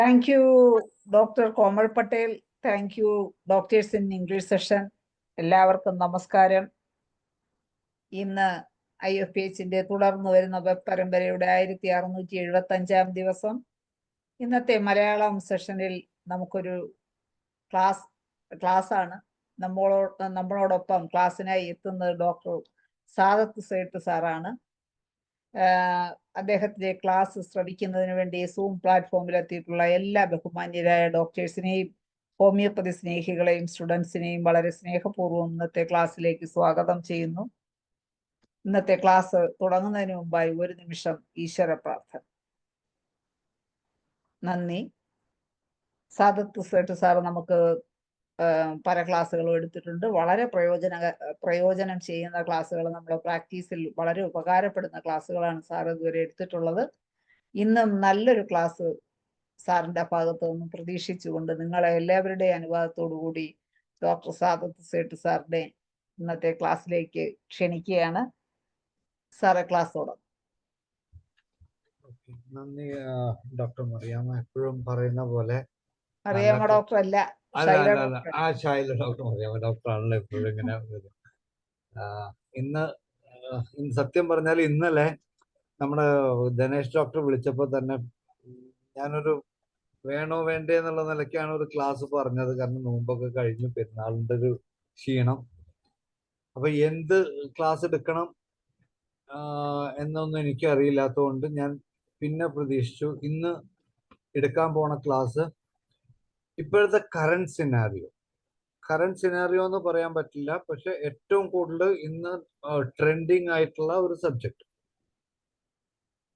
Thank you, Dr. Komal Patel. Thank you, Doctors in English Session. എല്ലാവർക്കും നമസ്കാരം. ഇന്ന് IFPHന്റെ തുടർന്ന് വരുന്ന വെബ് പരമ്പരയുടെ 1675-ാം ദിവസം. ഇന്നത്തെ മലയാളം സെഷനിൽ നമുക്കൊരു ക്ലാസ്സാണ്. നമ്മളോടൊപ്പം ക്ലാസ്സിനായി എത്തുന്നത് ഡോക്ടർ സാദത്ത് സേട്ട് സാറാണ്. അദ്ദേഹത്തിന്റെ ക്ലാസ് ശ്രവിക്കുന്നതിന് വേണ്ടി സൂം പ്ലാറ്റ്ഫോമിൽ എത്തിയിട്ടുള്ള എല്ലാ ബഹുമാന്യരായ ഡോക്ടേഴ്സിനെയും ഹോമിയോപ്പതി സ്നേഹികളെയും സ്റ്റുഡൻസിനെയും വളരെ സ്നേഹപൂർവ്വം ഇന്നത്തെ ക്ലാസ്സിലേക്ക് സ്വാഗതം ചെയ്യുന്നു. ഇന്നത്തെ ക്ലാസ് തുടങ്ങുന്നതിന് മുമ്പായി ഒരു നിമിഷം ഈശ്വര പ്രാർത്ഥന. നന്ദി. സാദത്ത് സേട്ട് സാറ് നമുക്ക് പല ക്ലാസ്സുകളും എടുത്തിട്ടുണ്ട്. വളരെ പ്രയോജനം ചെയ്യുന്ന ക്ലാസ്സുകൾ, നമ്മുടെ പ്രാക്ടീസിൽ വളരെ ഉപകാരപ്പെടുന്ന ക്ലാസ്സുകളാണ് സാർ ഇതുവരെ എടുത്തിട്ടുള്ളത്. ഇന്നും നല്ലൊരു ക്ലാസ് സാറിന്റെ ഭാഗത്തു നിന്നും പ്രതീക്ഷിച്ചുകൊണ്ട് നിങ്ങളെ എല്ലാവരുടെയും അനുവാദത്തോടു കൂടി ഡോക്ടർ സാദത്ത് സേട്ട് സാറിന്റെ ഇന്നത്തെ ക്ലാസ്സിലേക്ക് ക്ഷണിക്കുകയാണ്. സാറെ, ക്ലാസ് തുടങ്ങും. നന്ദി ഡോക്ടർ മറിയാമ്മ. എപ്പോഴും പറയുന്ന പോലെ മറിയാമ്മ ഡോക്ടർ അല്ല, ശൈല ഡോക്ടർ മറിയാമ്മ ഡോക്ടറാണല്ലോ എപ്പോഴും ഇങ്ങനെ. ഇന്ന് സത്യം പറഞ്ഞാൽ ഇന്നലെ നമ്മുടെ ധനേഷ് ഡോക്ടർ വിളിച്ചപ്പോൾ തന്നെ ഞാനൊരു വേണോ വേണ്ടേ എന്നുള്ള നിലയ്ക്കാണ് ഒരു ക്ലാസ് പറഞ്ഞത്. കാരണം നോമ്പൊക്കെ കഴിഞ്ഞു, പെരുന്നാളിന്റെ ഒരു ക്ഷീണം. അപ്പൊ എന്ത് ക്ലാസ് എടുക്കണം എന്നൊന്നും എനിക്ക് അറിയില്ലാത്തതുകൊണ്ട് ഞാൻ പിന്നെ പ്രതീക്ഷിച്ചു ഇന്ന് എടുക്കാൻ പോണ ക്ലാസ് ഇപ്പോഴത്തെ കറണ്ട് സിനാറിയോ എന്ന് പറയാൻ പറ്റില്ല, പക്ഷെ ഏറ്റവും കൂടുതൽ ഇന്ന് ട്രെൻഡിങ് ആയിട്ടുള്ള ഒരു സബ്ജക്ട്,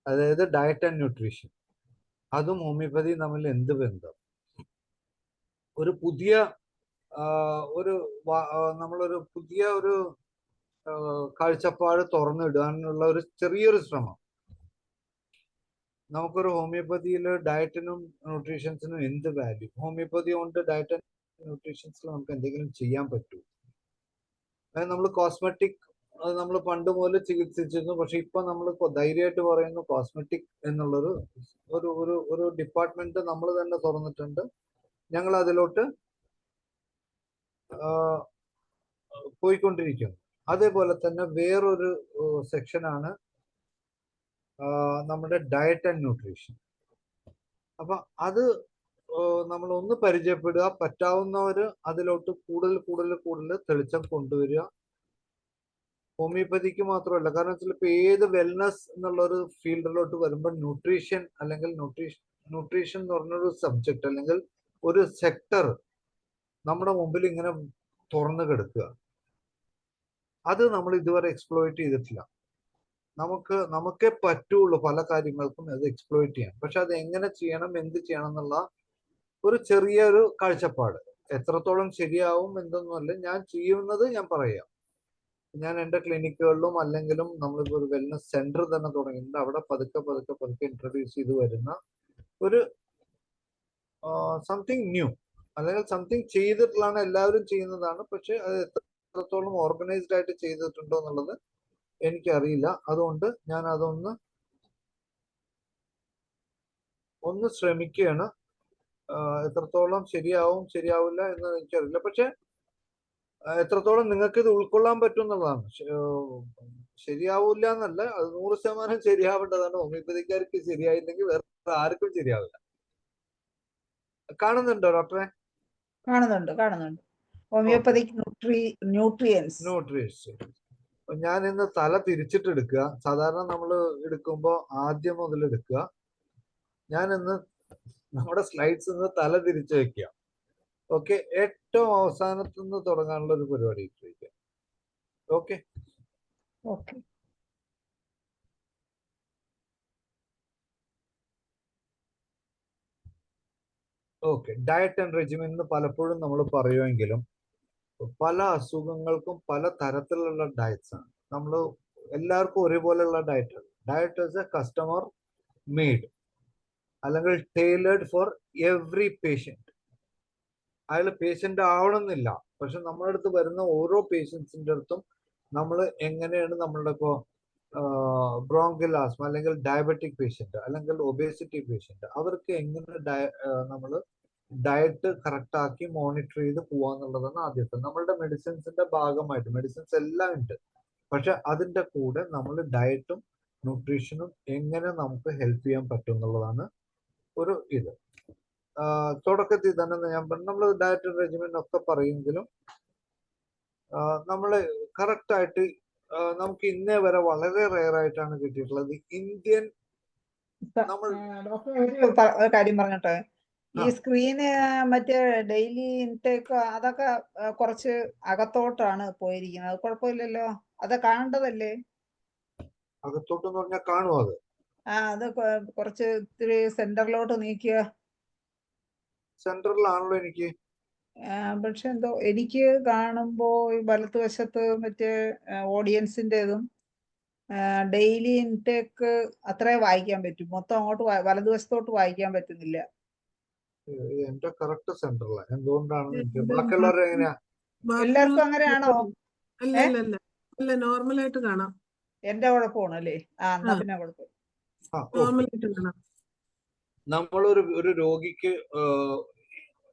അതായത് ഡയറ്റ് ആൻഡ് ന്യൂട്രീഷൻ. അതും ഹോമിയോപ്പതിയും തമ്മിൽ എന്ത് ബന്ധം? ഒരു പുതിയ നമ്മളൊരു പുതിയ ഒരു കാഴ്ചപ്പാട് തുറന്നിടാനുള്ള ഒരു ചെറിയൊരു ശ്രമം. നമുക്കൊരു ഹോമിയോപ്പതിയിൽ ഡയറ്റിനും ന്യൂട്രീഷൻസിനും എന്ത് വാല്യൂ? ഹോമിയോപ്പതി കൊണ്ട് ഡയറ്റ് ആൻഡ് ന്യൂട്രീഷൻസിൽ നമുക്ക് എന്തെങ്കിലും ചെയ്യാൻ പറ്റൂ? അതായത് നമ്മൾ കോസ്മെറ്റിക് നമ്മൾ പണ്ട് മുതൽ ചികിത്സിച്ചിരുന്നു, പക്ഷെ ഇപ്പൊ നമ്മൾ ധൈര്യമായിട്ട് പറയുന്നു കോസ്മെറ്റിക് എന്നുള്ളൊരു ഒരു ഡിപ്പാർട്ട്മെന്റ് നമ്മൾ തന്നെ തുറന്നിട്ടുണ്ട്. ഞങ്ങൾ അതിലോട്ട് പോയിക്കൊണ്ടിരിക്കുന്നു. അതേപോലെ തന്നെ വേറൊരു സെക്ഷനാണ് നമ്മുടെ ഡയറ്റ് ആൻഡ് ന്യൂട്രീഷൻ. അപ്പൊ അത് നമ്മൾ ഒന്ന് പരിചയപ്പെടുക, പറ്റാവുന്നവര് അതിലോട്ട് കൂടുതൽ തെളിച്ചം കൊണ്ടുവരിക. ഹോമിയോപ്പതിക്ക് മാത്രമല്ല, കാരണം വെച്ചാൽ ഇപ്പൊ ഏത് വെൽനസ് എന്നുള്ള ഒരു ഫീൽഡിലോട്ട് വരുമ്പോൾ ന്യൂട്രീഷൻ അല്ലെങ്കിൽ ന്യൂട്രീഷൻ എന്ന് പറഞ്ഞൊരു സബ്ജക്ട് അല്ലെങ്കിൽ ഒരു സെക്ടർ നമ്മുടെ മുമ്പിൽ ഇങ്ങനെ തുറന്നു കിടക്കുക. അത് നമ്മൾ ഇതുവരെ എക്സ്പ്ലോയിറ്റ് ചെയ്തിട്ടില്ല. നമുക്കേ പറ്റുള്ളൂ പല കാര്യങ്ങൾക്കും അത് എക്സ്പ്ലോയിറ്റ് ചെയ്യാൻ. പക്ഷെ അത് എങ്ങനെ ചെയ്യണം, എന്ത് ചെയ്യണം എന്നുള്ള ഒരു ചെറിയൊരു കാഴ്ചപ്പാട്. എത്രത്തോളം ശരിയാവും എന്തൊന്നുമല്ല, ഞാൻ ചെയ്യുന്നത് ഞാൻ പറയാം. ഞാൻ എൻ്റെ ക്ലിനിക്കുകളിലും അല്ലെങ്കിലും നമ്മളിപ്പോൾ ഒരു വെൽനസ് സെന്റർ തന്നെ തുടങ്ങിയിട്ടുണ്ട്. അവിടെ പതുക്കെ ഇൻട്രൊഡ്യൂസ് ചെയ്ത് വരുന്ന ഒരു സംതിങ് ന്യൂ, അല്ലെങ്കിൽ സംതിങ് ചെയ്തിട്ടുള്ളതാണ്, എല്ലാവരും ചെയ്യുന്നതാണ്. പക്ഷെ അത് എത്രത്തോളം ഓർഗനൈസ്ഡ് ആയിട്ട് ചെയ്തിട്ടുണ്ടോ എന്നുള്ളത് എനിക്കറിയില്ല. അതുകൊണ്ട് ഞാൻ അതൊന്ന് ശ്രമിക്കുകയാണ്. എത്രത്തോളം ശരിയാവില്ല എന്ന് എനിക്കറിയില്ല. പക്ഷെ എത്രത്തോളം നിങ്ങൾക്ക് ഇത് ഉൾക്കൊള്ളാൻ പറ്റും എന്നുള്ളതാണ്. ശരിയാവില്ല എന്നല്ല, അത് 100% ശരിയാവേണ്ടതാണ്. ഹോമിയോപ്പതിക്കാർക്ക് ശരിയായില്ലെങ്കിൽ വേറെ ആർക്കും ശരിയാവില്ല. കാണുന്നുണ്ടോ ഡോക്ടറെ? കാണുന്നുണ്ട്. Homoeopathic nutrients. ഞാൻ ഇന്ന് തല തിരിച്ചിട്ട് എടുക്കുക. സാധാരണ നമ്മൾ എടുക്കുമ്പോൾ ആദ്യം മുതൽ എടുക്കുക. ഞാൻ ഇന്ന് നമ്മുടെ സ്ലൈഡ്സ് ഇന്ന് തല തിരിച്ചു വെക്കുക. ഓക്കെ, ഏറ്റവും അവസാനത്തു നിന്ന് തുടങ്ങാനുള്ള ഒരു പരിപാടി ഇട്ടിരിക്കുക. Okay okay diet and regimen എന്ന് പലപ്പോഴും നമ്മൾ പറയുമെങ്കിലും പല അസുഖങ്ങൾക്കും പല തരത്തിലുള്ള ഡയറ്റ്സ് ആണ്. നമ്മൾ എല്ലാവർക്കും ഒരേപോലെയുള്ള ഡയറ്റ് ആണ്. Diet is A customer made അല്ലെങ്കിൽ ടൈലേർഡ് ഫോർ എവറി പേഷ്യന്റ്. അയാൾ പേഷ്യന്റ് ആവണമെന്നില്ല, പക്ഷെ നമ്മുടെ അടുത്ത് വരുന്ന ഓരോ പേഷ്യൻസിന്റെ അടുത്തും നമ്മൾ എങ്ങനെയാണ് നമ്മളുടെ ഇപ്പോൾ ബ്രോങ്കിൽ ആസ്മ അല്ലെങ്കിൽ ഡയബറ്റിക് പേഷ്യന്റ് അല്ലെങ്കിൽ ഒബേസിറ്റി പേഷ്യന്റ് അവർക്ക് എങ്ങനെ നമ്മൾ ഡയറ്റ് കറക്റ്റ് ആക്കി മോണിറ്റർ ചെയ്ത് പോവാന്നുള്ളതാണ് ആദ്യത്തെ. നമ്മളുടെ മെഡിസിൻസിന്റെ ഭാഗമായിട്ട് മെഡിസിൻസ് എല്ലാം ഉണ്ട്, പക്ഷെ അതിന്റെ കൂടെ നമ്മൾ ഡയറ്റും ന്യൂട്രീഷനും എങ്ങനെ നമുക്ക് ഹെൽപ്പ് ചെയ്യാൻ പറ്റും എന്നുള്ളതാണ് ഒരു ഇത്. തുടക്കത്തിൽ തന്നെ ഞാൻ പറഞ്ഞു, നമ്മൾ ഡയറ്റ് റെജിമെൻ ഒക്കെ പറയുമെങ്കിലും നമ്മൾ കറക്റ്റ് ആയിട്ട് നമുക്ക് ഇന്നേ വരെ വളരെ റെയർ ആയിട്ടാണ് കിട്ടിയിട്ടുള്ളത് ഇന്ത്യൻ. നമ്മൾ ഡോക്ടർ ഒരു കാര്യം പറഞ്ഞിട്ട്, ഈ സ്ക്രീന് മറ്റേ ഡെയിലി ഇൻടേക്ക് അതൊക്കെ കുറച്ച് അകത്തോട്ടാണ് പോയിരിക്കുന്നത്. കുഴപ്പമില്ലല്ലോ, അത് കാണേണ്ടതല്ലേ? അകത്തോട്ടെന്ന് പറഞ്ഞാൽ കാണുമോ അത്? അത് കുറച്ച് ഇത്തിരി സെന്ററിലോട്ട് നീക്കുക. സെൻട്രലിലാണല്ലോ എനിക്ക്. പക്ഷെ എന്തോ എനിക്ക് കാണുമ്പോ ഈ വലതുവശത്ത് മറ്റേ ഓഡിയൻസിൻ്റെതും ഡെയിലി ഇൻടേക്ക് അത്രേ വായിക്കാൻ പറ്റും. മൊത്തം അങ്ങോട്ട് വലതുവശത്തോട്ട് വായിക്കാൻ പറ്റുന്നില്ല. എന്റെ കറക്റ്റ് സെന്ററിലാണ്. എന്തുകൊണ്ടാണ് ബാക്കിയുള്ളവർ എങ്ങനെയാ? എല്ലാവർക്കും അങ്ങനെയാണോ? അല്ല, നോർമൽ ആയിട്ട് കാണാം. എന്റെ കുഴപ്പമാണ് അല്ലേ? എന്നാ പിന്നെ കുഴപ്പം. നമ്മളൊരു രോഗിക്ക്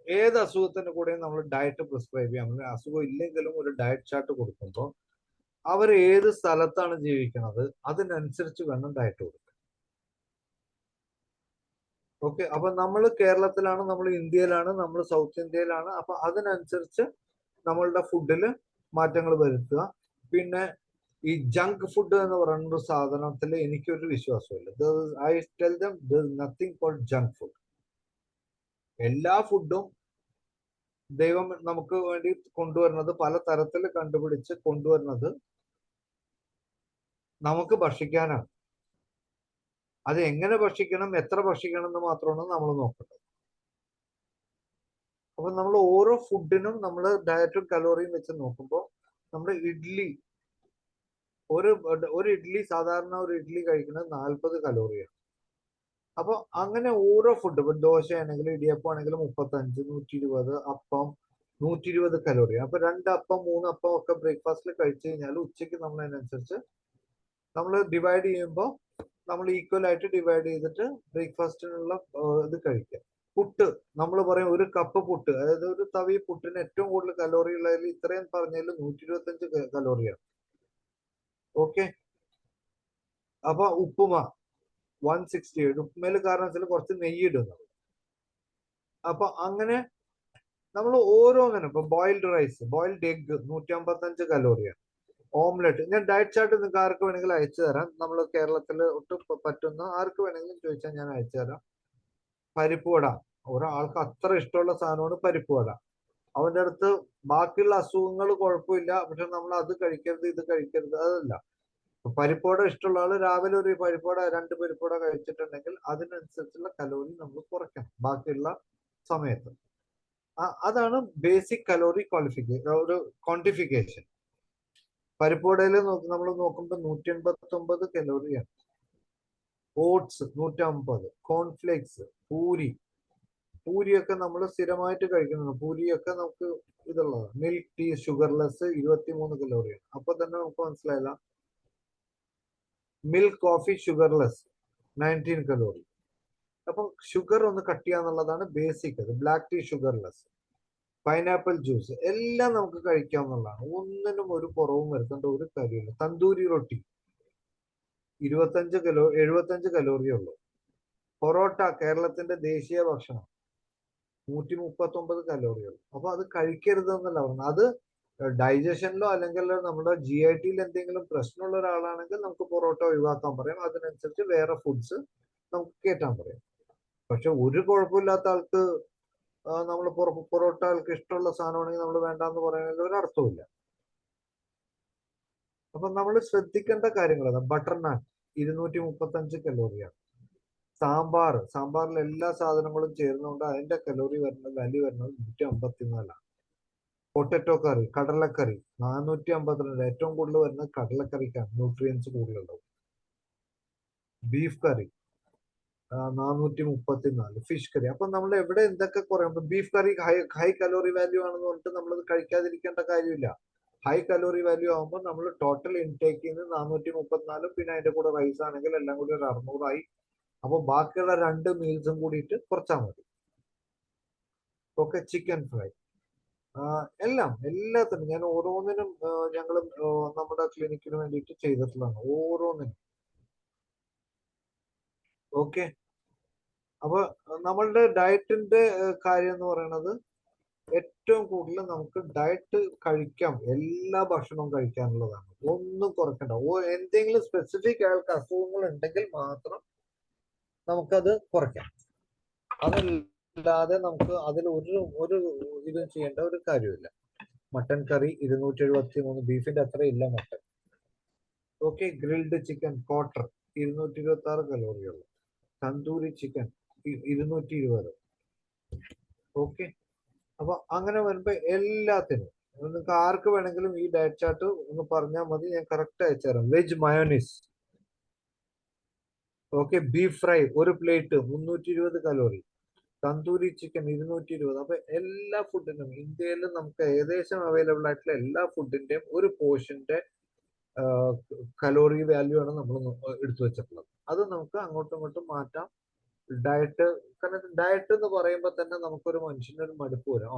ഏത് അസുഖത്തിന്റെ കൂടെയും നമ്മൾ ഡയറ്റ് പ്രിസ്ക്രൈബ് ചെയ്യാം. അസുഖം ഇല്ലെങ്കിലും ഒരു ഡയറ്റ് ചാർട്ട് കൊടുക്കുമ്പോൾ അവർ ഏത് സ്ഥലത്താണ് ജീവിക്കുന്നത് അതിനനുസരിച്ച് വേണം ഡയറ്റ് കൊടുക്കാൻ. ഓക്കെ, അപ്പൊ നമ്മൾ കേരളത്തിലാണ്, നമ്മൾ ഇന്ത്യയിലാണ്, നമ്മൾ സൗത്ത് ഇന്ത്യയിലാണ്. അപ്പൊ അതിനനുസരിച്ച് നമ്മളുടെ ഫുഡിൽ മാറ്റങ്ങൾ വരുത്തുക. പിന്നെ ഈ ജങ്ക് ഫുഡ് എന്ന് പറയുന്ന സാധനത്തിൽ എനിക്കൊരു വിശ്വാസമില്ല. I tell them there is nothing called junk food. എല്ലാ ഫുഡും ദൈവം നമുക്ക് വേണ്ടി കൊണ്ടുവരുന്നത്, പല തരത്തിൽ കണ്ടുപിടിച്ച് കൊണ്ടുവരുന്നത് നമുക്ക് ഭക്ഷിക്കാനാണ്. അത് എങ്ങനെ ഭക്ഷിക്കണം, എത്ര ഭക്ഷിക്കണം എന്ന് മാത്രമാണ് നമ്മൾ നോക്കേണ്ടത്. അപ്പൊ നമ്മൾ ഓരോ ഫുഡിനും നമ്മൾ ഡയറ്റും കലോറിയും വെച്ച് നോക്കുമ്പോൾ നമ്മുടെ ഇഡ്ഡലി, ഒരു ഇഡ്ഡലി, സാധാരണ ഒരു ഇഡ്ഡലി കഴിക്കുന്നത് 40 കലോറിയാണ്. അപ്പൊ അങ്ങനെ ഓരോ ഫുഡ്, ഇപ്പൊ ദോശയാണെങ്കിൽ ഇടിയപ്പം ആണെങ്കിലും 35, 120, അപ്പം 120 കലോറി. അപ്പൊ 2 അപ്പം 3 അപ്പം ഒക്കെ ബ്രേക്ക്ഫാസ്റ്റിൽ കഴിച്ചു കഴിഞ്ഞാൽ ഉച്ചയ്ക്ക് നമ്മൾ അതിനനുസരിച്ച് നമ്മൾ ഡിവൈഡ് ചെയ്യുമ്പോൾ നമ്മൾ ഈക്വൽ ആയിട്ട് ഡിവൈഡ് ചെയ്തിട്ട് ബ്രേക്ക്ഫാസ്റ്റിനുള്ള ഇത് കഴിക്കാം. പുട്ട്, നമ്മൾ പറയും ഒരു കപ്പ് പുട്ട്, അതായത് ഒരു തവി പുട്ടിന് ഏറ്റവും കൂടുതൽ കലോറി ഉള്ളതിൽ ഇത്രയും പറഞ്ഞതിൽ 125 കലോറിയാണ്. ഓക്കെ, അപ്പൊ ഉപ്പുമ 168. ഉപ്പുമേല് കാരണം വെച്ചാൽ കുറച്ച് നെയ്യ് ഇടുന്നത്. അപ്പൊ അങ്ങനെ നമ്മൾ ഓരോന്നിനും, ഇപ്പൊ ബോയിൽഡ് റൈസ്, ബോയിൽഡ് എഗ് 155 കലോറിയാണ്. ഓംലെറ്റ്, ഞാൻ ഡയറ്റ് ചാർട്ട് നിങ്ങൾക്ക് ആർക്ക് വേണമെങ്കിലും അയച്ചു തരാം. നമ്മൾ കേരളത്തിൽ ഒട്ടും പറ്റുന്ന ആർക്ക് വേണമെങ്കിലും ചോദിച്ചാൽ ഞാൻ അയച്ചു തരാം. പരിപ്പ് വട, ഒരാൾക്ക് അത്ര ഇഷ്ടമുള്ള സാധനമാണ് പരിപ്പ് വട. അവന്റെ അടുത്ത് ബാക്കിയുള്ള അസുഖങ്ങൾ കുഴപ്പമില്ല, പക്ഷെ നമ്മൾ അത് കഴിക്കരുത് ഇത് കഴിക്കരുത് അതല്ല. പരിപ്പോട ഇഷ്ടമുള്ള ആള് രാവിലെ ഒരു പരിപ്പോട 2 പരിപ്പോട കഴിച്ചിട്ടുണ്ടെങ്കിൽ അതിനനുസരിച്ചുള്ള കലോറി നമ്മൾ കുറയ്ക്കണം ബാക്കിയുള്ള സമയത്ത്. അതാണ് ബേസിക് കലോറി ഒരു ക്വാണ്ടിഫിക്കേഷൻ. പരിപ്പോടയിൽ നമ്മൾ നോക്കുമ്പോൾ 189 കലോറിയാണ്. ഓട്സ് 150, കോൺഫ്ലേക്സ്, പൂരിയൊക്കെ നമ്മൾ സ്ഥിരമായിട്ട് കഴിക്കുന്നത്. പൂരിയൊക്കെ നമുക്ക് ഇതുള്ളതാണ്. മിൽക്ക് ടീ ഷുഗർലെസ് 23 കലോറിയാണ്. അപ്പൊ തന്നെ നമുക്ക് മനസ്സിലായില്ല. Milk coffee sugarless 19 calorie. അപ്പൊ ഷുഗർ ഒന്ന് കട്ട് ചെയ്യാന്നുള്ളതാണ് ബേസിക്. അത് black tea sugarless, pineapple juice എല്ലാം നമുക്ക് കഴിക്കാവുന്നതാണ്. ഒന്നിനും ഒരു കുറവും വരുത്തേണ്ട ഒരു കാര്യമില്ല. തന്തൂരി റൊട്ടി 75 കലോറിയേ ഉള്ളൂ. പൊറോട്ട, കേരളത്തിന്റെ ദേശീയ ഭക്ഷണം, 139 കലോറിയേ ഉള്ളൂ. അപ്പൊ അത് കഴിക്കരുത് എന്നല്ല പറഞ്ഞു. അത് ഡൈജഷനിലോ അല്ലെങ്കിൽ നമ്മുടെ GIT എന്തെങ്കിലും പ്രശ്നമുള്ള ഒരാളാണെങ്കിൽ നമുക്ക് പൊറോട്ട ഒഴിവാക്കാൻ പറയാം. അതിനനുസരിച്ച് വേറെ ഫുഡ്സ് നമുക്ക് കയറ്റാൻ പറയാം. പക്ഷെ ഒരു കുഴപ്പമില്ലാത്ത ആൾക്ക് നമ്മൾ പൊറോട്ട ആൾക്ക് ഇഷ്ടമുള്ള സാധനമാണെങ്കിൽ നമ്മൾ വേണ്ടാന്ന് പറയുന്നതിൽ ഒരു അർത്ഥമില്ല. അപ്പൊ നമ്മൾ ശ്രദ്ധിക്കേണ്ട കാര്യങ്ങൾ, ബട്ടർ നാൻ 235 കലോറിയാണ്. സാമ്പാറിൽ എല്ലാ സാധനങ്ങളും ചേർന്നുകൊണ്ട് അതിന്റെ കലോറി വരുന്നത്, വാല്യൂ വരുന്നത് 154. പൊട്ടറ്റോ കറി, കടലക്കറി 452. ഏറ്റവും കൂടുതൽ വരുന്നത് കടലക്കറിക്കാണ്, ന്യൂട്രിയൻസ് കൂടുതലുണ്ടാവും. ബീഫ് കറി 434. Fish curry. അപ്പൊ നമ്മൾ എവിടെ എന്തൊക്കെ കുറയുമ്പോൾ ബീഫ് കറി ഹൈ കലോറി വാല്യൂ ആണെന്ന് പറഞ്ഞിട്ട് നമ്മളത് കഴിക്കാതിരിക്കേണ്ട കാര്യമില്ല. ഹൈ കലോറി വാല്യൂ ആകുമ്പോൾ നമ്മൾ ടോട്ടൽ ഇൻടേക്കിൽ നിന്ന് 434 പിന്നെ അതിന്റെ കൂടെ റൈസ് ആണെങ്കിൽ എല്ലാം കൂടി ഒരു 600 ആയി. അപ്പൊ ബാക്കിയുള്ള 2 മീൽസും കൂടിയിട്ട് കുറച്ചാൽ മതി. ഓക്കെ, ചിക്കൻ ഫ്രൈ എല്ലാത്തിനും ഞാൻ ഓരോന്നിനും ഞങ്ങൾ നമ്മുടെ ക്ലിനിക്കിന് വേണ്ടിയിട്ട് ചെയ്തിട്ടുള്ളതാണ്, ഓരോന്നിനും. ഓക്കെ, അപ്പൊ നമ്മളുടെ ഡയറ്റിന്റെ കാര്യം എന്ന് പറയുന്നത് ഏറ്റവും കൂടുതൽ നമുക്ക് ഡയറ്റ് കഴിക്കാം, എല്ലാ ഭക്ഷണവും കഴിക്കാനുള്ളതാണ്, ഒന്നും കുറയ്ക്കണ്ട. എന്തെങ്കിലും സ്പെസിഫിക് അയാൾക്ക് അസുഖങ്ങൾ ഉണ്ടെങ്കിൽ മാത്രം നമുക്കത് കുറയ്ക്കാം. അതല്ലാതെ നമുക്ക് അതിൽ ഒരു ഇതും ചെയ്യേണ്ട ഒരു കാര്യമില്ല. മട്ടൻ കറി 273, ബീഫിന്റെ അത്ര ഇല്ല mutton. Okay, grilled chicken quarter 226 കലോറിയുള്ളു. തന്തൂരി ചിക്കൻ 220. ഓക്കെ, അപ്പൊ അങ്ങനെ വരുമ്പോ എല്ലാത്തിനും നിങ്ങൾക്ക് ആർക്ക് വേണമെങ്കിലും ഈ ഡയറ്റ് ചാർട്ട് ഒന്ന് പറഞ്ഞാൽ മതി, ഞാൻ കറക്റ്റ് അയച്ചു തരാം. Veg mayonnaise, okay, beef fry 1 plate 320 calorie, tandoori chicken 220. അപ്പൊ എല്ലാ ഫുഡിനും ഇന്ത്യയിൽ നമുക്ക് ഏകദേശം അവൈലബിൾ ആയിട്ടുള്ള എല്ലാ ഫുഡിന്റെയും ഒരു പോർഷന്റെ കലോറി വാല്യൂ ആണ് നമ്മൾ എടുത്തു വെച്ചിട്ടുള്ളത്. അത് നമുക്ക് അങ്ങോട്ടും ഇങ്ങോട്ടും മാറ്റാം. ഡയറ്റ്, കാരണം ഡയറ്റ് എന്ന് പറയുമ്പോൾ തന്നെ നമുക്കൊരു മനുഷ്യനൊരു മടുപ്പ് വരും.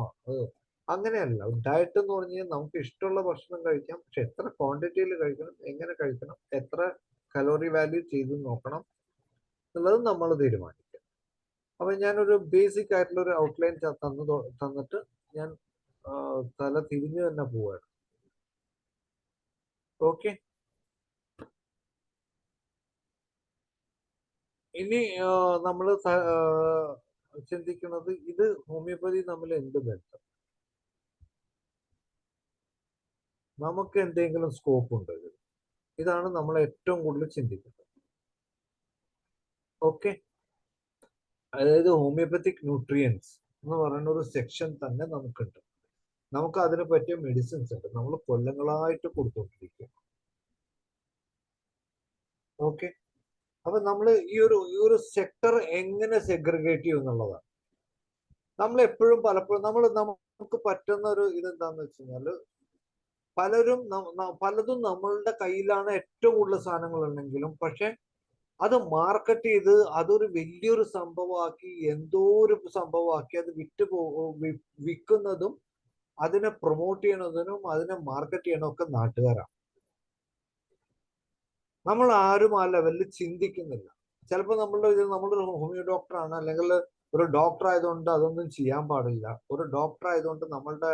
അങ്ങനെയല്ല. ഡയറ്റ് എന്ന് പറഞ്ഞാൽ നമുക്ക് ഇഷ്ടമുള്ള ഭക്ഷണം കഴിക്കാം, പക്ഷെ എത്ര ക്വാണ്ടിറ്റിയിൽ കഴിക്കണം, എങ്ങനെ കഴിക്കണം, എത്ര കലോറി വാല്യൂ ചെയ്ത് നോക്കണം എന്നുള്ളത് നമ്മൾ തീരുമാനിക്കാം. അപ്പൊ ഞാനൊരു ബേസിക് ആയിട്ടുള്ള ഒരു ഔട്ട്ലൈൻ തന്നിട്ട് ഞാൻ തല തിരിഞ്ഞു തന്നെ പോവാണ്. ഓക്കെ, ഇനി നമ്മൾ ചിന്തിക്കുന്നത് ഇത് ഹോമിയോപ്പതി തമ്മിൽ എന്ത് ബന്ധം, നമുക്ക് എന്തെങ്കിലും സ്കോപ്പ് ഉണ്ട്? ഇതാണ് നമ്മൾ ഏറ്റവും കൂടുതൽ ചിന്തിക്കുന്നത്. ഓക്കെ, അതായത് ഹോമിയോപ്പത്തിക് ന്യൂട്രിയൻസ് എന്ന് പറയുന്ന ഒരു സെക്ഷൻ തന്നെ നമുക്കുണ്ട്. നമുക്ക് അതിനെ പറ്റിയ മെഡിസിൻസ് ഉണ്ട്, നമ്മൾ കൊല്ലങ്ങളായിട്ട് കൊടുത്തുകൊണ്ടിരിക്കുക. ഓക്കെ, അപ്പൊ നമ്മൾ ഈ ഒരു സെക്ടർ എങ്ങനെ സെഗ്രിഗേറ്റ് ചെയ്യും എന്നുള്ളതാണ്. നമ്മൾ എപ്പോഴും പലപ്പോഴും നമുക്ക് പറ്റുന്ന ഒരു ഇതെന്താന്ന് വെച്ച് കഴിഞ്ഞാല് പലതും നമ്മളുടെ കയ്യിലാണ് ഏറ്റവും കൂടുതൽ സാധനങ്ങൾ ഉണ്ടെങ്കിലും, പക്ഷെ അത് മാർക്കറ്റ് ചെയ്ത് അതൊരു വലിയൊരു സംഭവമാക്കി, എന്തോ ഒരു സംഭവമാക്കി അത് വിൽക്കുന്നതും അതിനെ പ്രൊമോട്ട് ചെയ്യണതിനും അതിനെ മാർക്കറ്റ് ചെയ്യണതും ഒക്കെ നാട്ടുകാരാണ്. നമ്മൾ ആരും ആ ലെവലിൽ ചിന്തിക്കുന്നില്ല. ചിലപ്പോൾ നമ്മളൊരു ഹോമിയോ ഡോക്ടറാണ്, അല്ലെങ്കിൽ ഒരു ഡോക്ടർ ആയതുകൊണ്ട് അതൊന്നും ചെയ്യാൻ പാടില്ല, ഒരു ഡോക്ടർ ആയതുകൊണ്ട് നമ്മളുടെ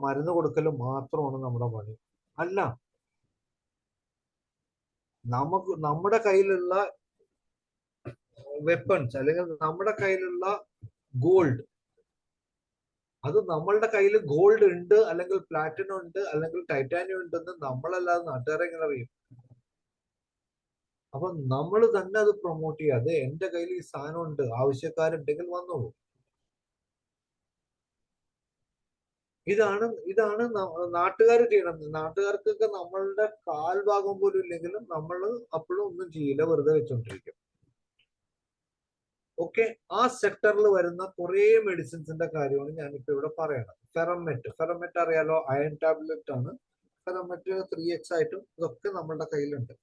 മരുന്ന് കൊടുക്കൽ മാത്രമാണ് നമ്മുടെ പണി. അല്ല, നമ്മുടെ കയ്യിലുള്ള വെപ്പൺസ് അല്ലെങ്കിൽ നമ്മുടെ കയ്യിലുള്ള ഗോൾഡ്, അത് നമ്മളുടെ കയ്യിൽ ഗോൾഡ് ഉണ്ട് അല്ലെങ്കിൽ പ്ലാറ്റിനം ഉണ്ട് അല്ലെങ്കിൽ ടൈറ്റാനിയം ഉണ്ടെന്ന് നമ്മളല്ലാതെ നാട്ടുകാരെ എങ്ങനെ അറിയും? അപ്പൊ നമ്മൾ തന്നെ അത് പ്രൊമോട്ട് ചെയ്യാതെ എന്റെ കയ്യിൽ ഈ സാധനം ഉണ്ട്, ആവശ്യക്കാരുണ്ടെങ്കിൽ വന്നോളൂ. ഇതാണ് നാട്ടുകാർ ചെയ്യണം. നാട്ടുകാർക്കൊക്കെ നമ്മളുടെ കാൽഭാഗം പോലും ഇല്ലെങ്കിലും നമ്മൾ അപ്പോഴും ഒന്നും ചെയ്യില്ല, വെറുതെ വെച്ചോണ്ടിരിക്കും. ഓക്കെ, ആ സെക്ടറിൽ വരുന്ന കുറെ മെഡിസിൻസിന്റെ കാര്യമാണ് ഞാനിപ്പോ ഇവിടെ പറയണത്. ഫെറമെറ്റ് അറിയാലോ, അയൺ ടാബ്ലറ്റ് ആണ്. ഫെറമെറ്റ് 3x ആയിട്ടും ഇതൊക്കെ നമ്മളുടെ കയ്യിലുണ്ട്.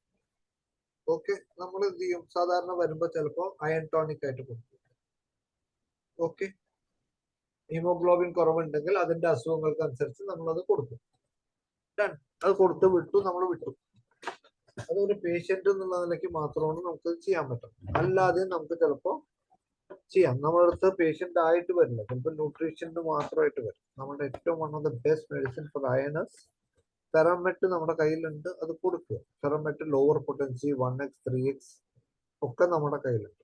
ഓക്കെ, നമ്മൾ എന്ത് ചെയ്യും, സാധാരണ വരുമ്പോ ചിലപ്പോ അയൺ ടോണിക് ആയിട്ട് കൊടുക്കും. ഓക്കെ, ഹീമോഗ്ലോബിൻ കുറവുണ്ടെങ്കിൽ അതിന്റെ അസുഖങ്ങൾക്ക് അനുസരിച്ച് നമ്മളത് കൊടുക്കും. അത് കൊടുത്ത് നമ്മൾ വിട്ടു. അതൊരു പേഷ്യന്റ് എന്നുള്ള നിലയ്ക്ക് മാത്രമാണ് നമുക്ക് ചെയ്യാൻ പറ്റും, അല്ലാതെ നമുക്ക് ചിലപ്പോ ചെയ്യാം. നമ്മുടെ അടുത്ത് പേഷ്യന്റ് ആയിട്ട് വരില്ല, ചിലപ്പോൾ ന്യൂട്രീഷന് മാത്രമായിട്ട് വരും. നമ്മുടെ ഏറ്റവും one of the best medicine for അയണസ് ഫെറമെറ്റ് നമ്മുടെ കയ്യിലുണ്ട്, അത് കൊടുക്കുക. ഫെറമെറ്റ് ലോവർ പൊട്ടൻസി 1x 3x ഒക്കെ നമ്മുടെ കയ്യിലുണ്ട്.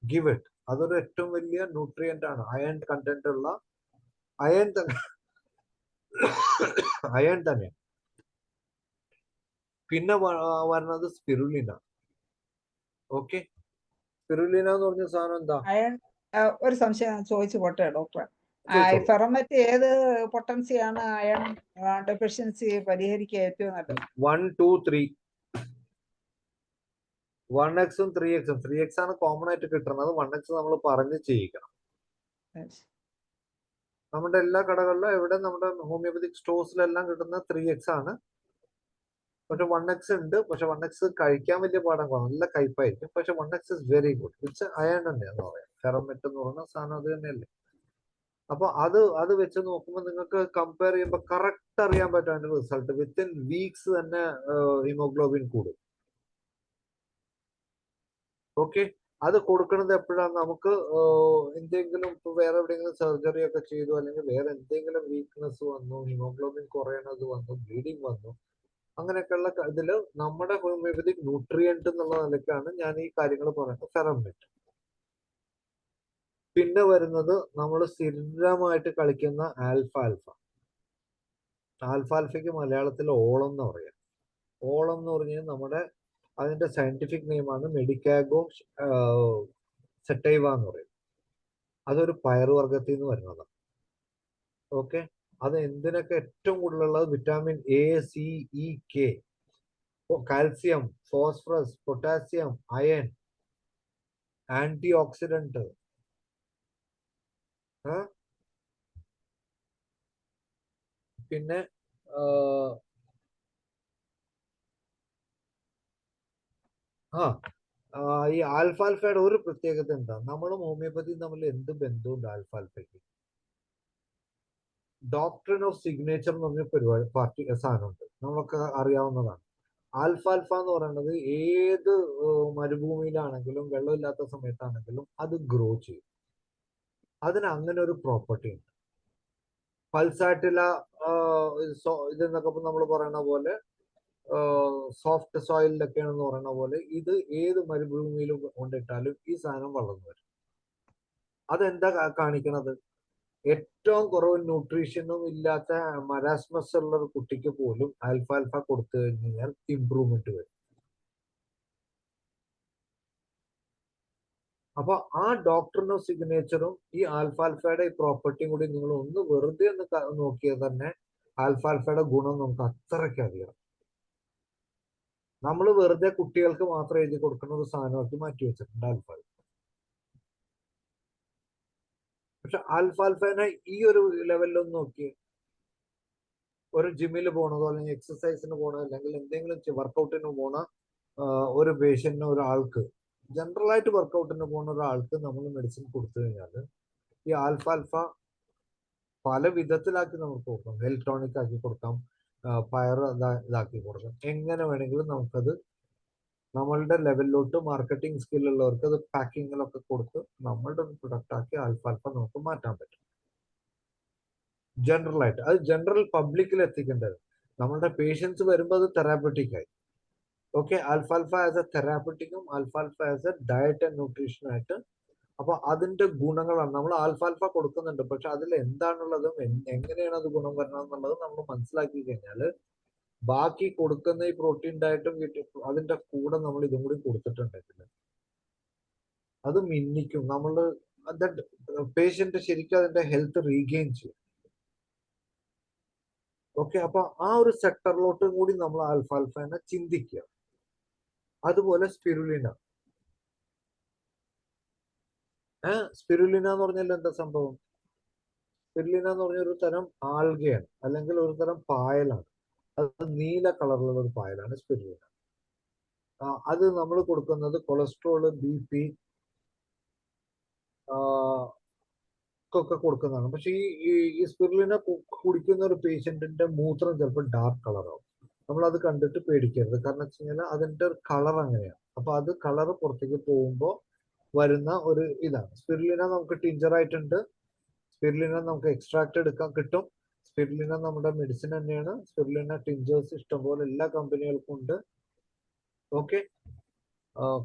Give it. അതൊരു ഏറ്റവും വലിയ ന്യൂട്രിയന്റ് ആണ്, അയൺ കണ്ടന്റ് ഉള്ള അയൺ തന്നെ. പിന്നെ വരുന്നത് സ്പിരുലിന. ഓക്കെ, സ്പിരുലിന എന്ന് പറഞ്ഞ സാധനം എന്താ? അയൺ ഒരു സംശയം ചോദിച്ചു പോട്ടെ ഡോക്ടർ. ഫെറമെറ്റ് ഏത് പൊട്ടൻസിയാണ് അയൺ ഡെഫിഷ്യൻസി പരിഹരിക്കുക ഏറ്റവും നല്ലത്? 1 2 3 1x 3x 3x ആണ് കോമൺ ആയിട്ട് കിട്ടുന്നത്. 1x നമ്മൾ പറഞ്ഞ് ചെയ്യിക്കണം. നമ്മുടെ എല്ലാ കടകളിലും എവിടെ നമ്മുടെ ഹോമിയോപ്പതിക് സ്റ്റോഴ്സിലെല്ലാം കിട്ടുന്ന 3x ആണ്. പക്ഷെ 1x ഉണ്ട്. പക്ഷെ 1x കഴിക്കാൻ വലിയ പാടാണ്, നല്ല കയ്പായിരിക്കും. പക്ഷെ 1x is very good. It's iron തന്നെയാന്ന് പറയാം. ഫെറമെറ്റ് എന്ന് പറയുന്ന സാധനം അത് തന്നെയല്ലേ. അപ്പൊ അത് വെച്ച് നോക്കുമ്പോൾ നിങ്ങൾക്ക് കമ്പയർ ചെയ്യുമ്പോൾ കറക്റ്റ് അറിയാൻ പറ്റും അതിന്റെ റിസൾട്ട്. വിത്തിൻ വീക്സ് തന്നെ ഹീമോഗ്ലോബിൻ കൂടും. ഓക്കെ, അത് കൊടുക്കുന്നത് എപ്പോഴാണ്? നമുക്ക് എന്തെങ്കിലും ഇപ്പൊ വേറെ എവിടെയെങ്കിലും സർജറി ഒക്കെ ചെയ്തു, അല്ലെങ്കിൽ വേറെ എന്തെങ്കിലും വീക്ക്നെസ് വന്നു, ഹീമോഗ്ലോബിൻ കുറയണത് വന്നു, ബ്ലീഡിങ് വന്നു, അങ്ങനെയൊക്കെയുള്ള ഇതിൽ നമ്മുടെ ഹോമിയോപ്പതിക് ന്യൂട്രിയന്റ് എന്നുള്ള നിലയ്ക്കാണ് ഞാൻ ഈ കാര്യങ്ങൾ പറയുന്നത്. ഫെറമെറ്റ്. പിന്നെ വരുന്നത് നമ്മൾ സ്ഥിരമായിട്ട് കളിക്കുന്ന ആൽഫാൽഫയ്ക്ക് മലയാളത്തിൽ ഓളം എന്ന് പറയാം. ഓളം എന്ന് പറഞ്ഞാൽ നമ്മുടെ അതിന്റെ സയന്റിഫിക് നെയിമാണ് മെഡിക്കാഗോ സെറ്റൈവ എന്ന് പറയും. അതൊരു പയറുവർഗത്തിൽ നിന്ന് വരുന്നതാണ്. ഓക്കെ, അത് എന്തിനൊക്കെ ഏറ്റവും കൂടുതലുള്ളത്? Vitamin A, C, E, K, calcium, phosphorus, potassium, iron, antioxidant, പിന്നെ ഈ ആൽഫാൽഫയുടെ ഒരു പ്രത്യേകത എന്താ? നമ്മളും ഹോമിയോപ്പതിയും തമ്മിൽ എന്ത് ബന്ധമുണ്ട് ആൽഫാൽഫയ്ക്ക്? ഡോക്ട്രിൻ ഓഫ് സിഗ്നേച്ചർ എന്ന് പറഞ്ഞ സാധനമുണ്ട്, നമ്മളൊക്കെ അറിയാവുന്നതാണ്. ആൽഫാൽഫ എന്ന് പറയുന്നത് ഏത് മരുഭൂമിയിലാണെങ്കിലും വെള്ളമില്ലാത്ത സമയത്താണെങ്കിലും അത് ഗ്രോ ചെയ്യും. അതിന് അങ്ങനെ ഒരു പ്രോപ്പർട്ടി ഉണ്ട്. പൾസാറ്റില ഇതെന്നൊക്കെ നമ്മൾ പറയുന്ന പോലെ സോഫ്റ്റ് സോയിലൊക്കെയാണെന്ന് പറയുന്ന പോലെ ഇത് ഏത് മരുഭൂമിയിൽ കൊണ്ടിട്ടാലും ഈ സാധനം വളർന്നു വരും. അതെന്താ കാണിക്കണത്? ഏറ്റവും കുറവ് ന്യൂട്രീഷനും ഇല്ലാത്ത മരാസ്മസ് ഉള്ള ഒരു കുട്ടിക്ക് പോലും ആൽഫാൽഫ കൊടുത്തു കഴിഞ്ഞാൽ ഇംപ്രൂവ്മെന്റ് വരും. അപ്പൊ ആ ഡോക്ടറിന്റെ സിഗ്നേച്ചറും ഈ ആൽഫാൽഫയുടെ ഈ പ്രോപ്പർട്ടിയും കൂടി നിങ്ങൾ ഒന്ന് വെറുതെ ഒന്ന് നോക്കിയാൽ തന്നെ ആൽഫാൽഫയുടെ ഗുണം നമുക്ക് അത്രയ്ക്ക് അറിയാം. നമ്മൾ വെറുതെ കുട്ടികൾക്ക് മാത്രം എഴുതി കൊടുക്കുന്ന ഒരു സാധനമാക്കി മാറ്റി വെച്ചിട്ടുണ്ട് ആൽഫാൽഫ. പക്ഷെ ആൽഫാൽഫനെ ഈ ഒരു ലെവലിലൊന്ന് നോക്കിയേ. ഒരു ജിമ്മിൽ പോണതോ അല്ലെങ്കിൽ എക്സസൈസിന് പോണോ അല്ലെങ്കിൽ എന്തെങ്കിലും വർക്കൗട്ടിന് പോണ ഒരു പേഷ്യന്റിന്, ഒരാൾക്ക്, ജനറൽ ആയിട്ട് വർക്കൗട്ടിന് പോകുന്ന ഒരാൾക്ക് നമ്മൾ മെഡിസിൻ കൊടുത്തു കഴിഞ്ഞാൽ ഈ ആൽഫാൽഫ പല വിധത്തിലാക്കി നമുക്ക് കൊടുക്കാം. ഹെൽത്ത് ടോണിക് ആക്കി കൊടുക്കാം, പയർ ഇതാക്കി കൊടുക്കാം. എങ്ങനെ വേണമെങ്കിലും നമുക്കത് നമ്മളുടെ ലെവലിലോട്ട് മാർക്കറ്റിംഗ് സ്കില്ലുള്ളവർക്ക് അത് പാക്കിങ്ങിലൊക്കെ കൊടുത്ത് നമ്മളുടെ ഒരു പ്രൊഡക്റ്റ് ആക്കി ആൽഫാൽഫ നമുക്ക് മാറ്റാൻ പറ്റും. ജനറൽ ആയിട്ട് അത് ജനറൽ പബ്ലിക്കിൽ എത്തിക്കേണ്ടത്. നമ്മളുടെ പേഷ്യൻസ് വരുമ്പോൾ അത് തെറാപ്പറ്റിക് ആയി. ഓക്കെ, ആൽഫാൽഫ ആസ് എ തെറാപ്പറ്റിക്കും ആൽഫാൽഫ as a diet and nutrition ആയിട്ട്. അപ്പൊ അതിന്റെ ഗുണങ്ങളാണ് നമ്മൾ ആൽഫാൽഫ കൊടുക്കുന്നുണ്ട്. പക്ഷെ അതിൽ എന്താണുള്ളതും എങ്ങനെയാണ് അത് ഗുണം വരണം എന്നുള്ളത് നമ്മൾ മനസ്സിലാക്കി കഴിഞ്ഞാൽ ബാക്കി കൊടുക്കുന്ന ഈ പ്രോട്ടീൻ ഡയറ്റും അതിന്റെ കൂടെ നമ്മൾ ഇതും കൂടി കൊടുത്തിട്ടുണ്ടെങ്കിൽ അത് മിന്നിക്കും. നമ്മൾ പേഷ്യന്റ് ശരിക്കും അതിന്റെ ഹെൽത്ത് റീഗെയിൻ ചെയ്യും. ഓക്കെ, അപ്പൊ ആ ഒരു സെക്ടറിലോട്ടും കൂടി നമ്മൾ ആൽഫാൽഫനെ ചിന്തിക്കുക. അതുപോലെ സ്പിരുലിന. സ്പിരുലിന എന്ന് പറഞ്ഞാൽ എന്താ സംഭവം? സ്പിരുലിന എന്ന് പറഞ്ഞ ഒരു തരം ആൽഗയാണ്, അല്ലെങ്കിൽ ഒരു തരം പായലാണ്. അത് നീല കളറിലുള്ള ഒരു പായലാണ് സ്പിരുലിന. അത് നമ്മൾ കൊടുക്കുന്നത് കൊളസ്ട്രോള്, BP ഒക്കെ കൊടുക്കുന്നതാണ്. പക്ഷെ ഈ സ്പിരുലിന കുടിക്കുന്ന ഒരു പേഷ്യന്റിന്റെ മൂത്രം ചിലപ്പോൾ ഡാർക്ക് കളറാവും. നമ്മൾ അത് കണ്ടിട്ട് പേടിക്കരുത്. കാരണം വെച്ച് കഴിഞ്ഞാൽ അതിന്റെ കളർ അങ്ങനെയാണ്. അപ്പൊ അത് കളർ പുറത്തേക്ക് പോകുമ്പോൾ വരുന്ന ഒരു ഇതാണ്. സ്പിരുലിന നമുക്ക് ടിഞ്ചർ ആയിട്ടുണ്ട്. സ്പിരുലിന നമുക്ക് എക്സ്ട്രാക്ട് എടുക്കാൻ കിട്ടും. സ്പിരുലിന നമ്മുടെ മെഡിസിൻ തന്നെയാണ്. സ്പിരുലിന ടിഞ്ചേഴ്സ് ഇഷ്ടംപോലെ എല്ലാ കമ്പനികൾക്കും ഉണ്ട്. ഓക്കെ,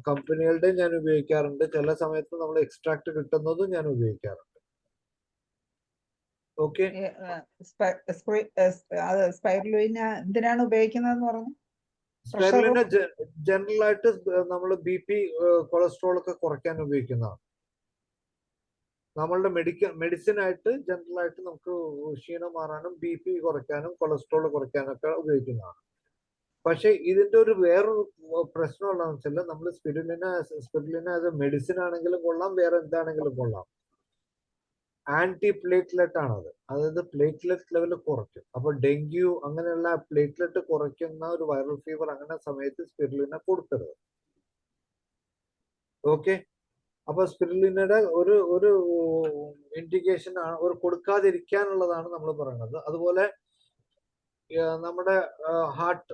കമ്പനികളുടെ ഞാൻ ഉപയോഗിക്കാറുണ്ട്. ചില സമയത്ത് നമ്മൾ എക്സ്ട്രാക്ട് കിട്ടുന്നതും ഞാൻ ഉപയോഗിക്കാറുണ്ട്. ഓക്കെ, സ്പൈറുലിന എന്തിനാണ് ഉപയോഗിക്കുന്നതെന്ന് പറഞ്ഞു? സ്പൈറുലിന ജനറൽ ആയിട്ട് നമ്മൾ BP, കൊളസ്ട്രോൾ ഒക്കെ കുറയ്ക്കാൻ ഉപയോഗിക്കുന്നതാണ്. നമ്മളുടെ മെഡിസിൻ ആയിട്ട് ജനറൽ ആയിട്ട് നമുക്ക് ക്ഷീണം മാറാനും BP കുറയ്ക്കാനും കൊളസ്ട്രോൾ കുറയ്ക്കാനൊക്കെ ഉപയോഗിക്കുന്നതാണ്. പക്ഷെ ഇതിന്റെ ഒരു വേറൊരു പ്രശ്നം ഉള്ളതെന്ന് വെച്ചാൽ നമ്മൾ സ്പിരുലിന ആസ് എ മെഡിസിൻ ആണെങ്കിലും കൊള്ളാം, വേറെ എന്താണെങ്കിലും കൊള്ളാം. ആന്റി പ്ലേറ്റ്ലെറ്റ് ആണത്. അതായത് പ്ലേറ്റ്ലെറ്റ് ലെവൽ കുറയ്ക്കും. അപ്പൊ ഡെങ്കു അങ്ങനെയുള്ള പ്ലേറ്റ്ലെറ്റ് കുറയ്ക്കുന്ന ഒരു വൈറൽ ഫീവർ അങ്ങനെ സമയത്ത് സ്പിരുലിന കൊടുക്കരുത്. ഓക്കെ. അപ്പൊ സ്പിരുലിനയുടെ ഒരു ഒരു ഇൻഡിക്കേഷൻ ആണ്, ഒരു കൊടുക്കാതിരിക്കാനുള്ളതാണ് നമ്മൾ പറയുന്നത്. അതുപോലെ നമ്മുടെ ഹാർട്ട്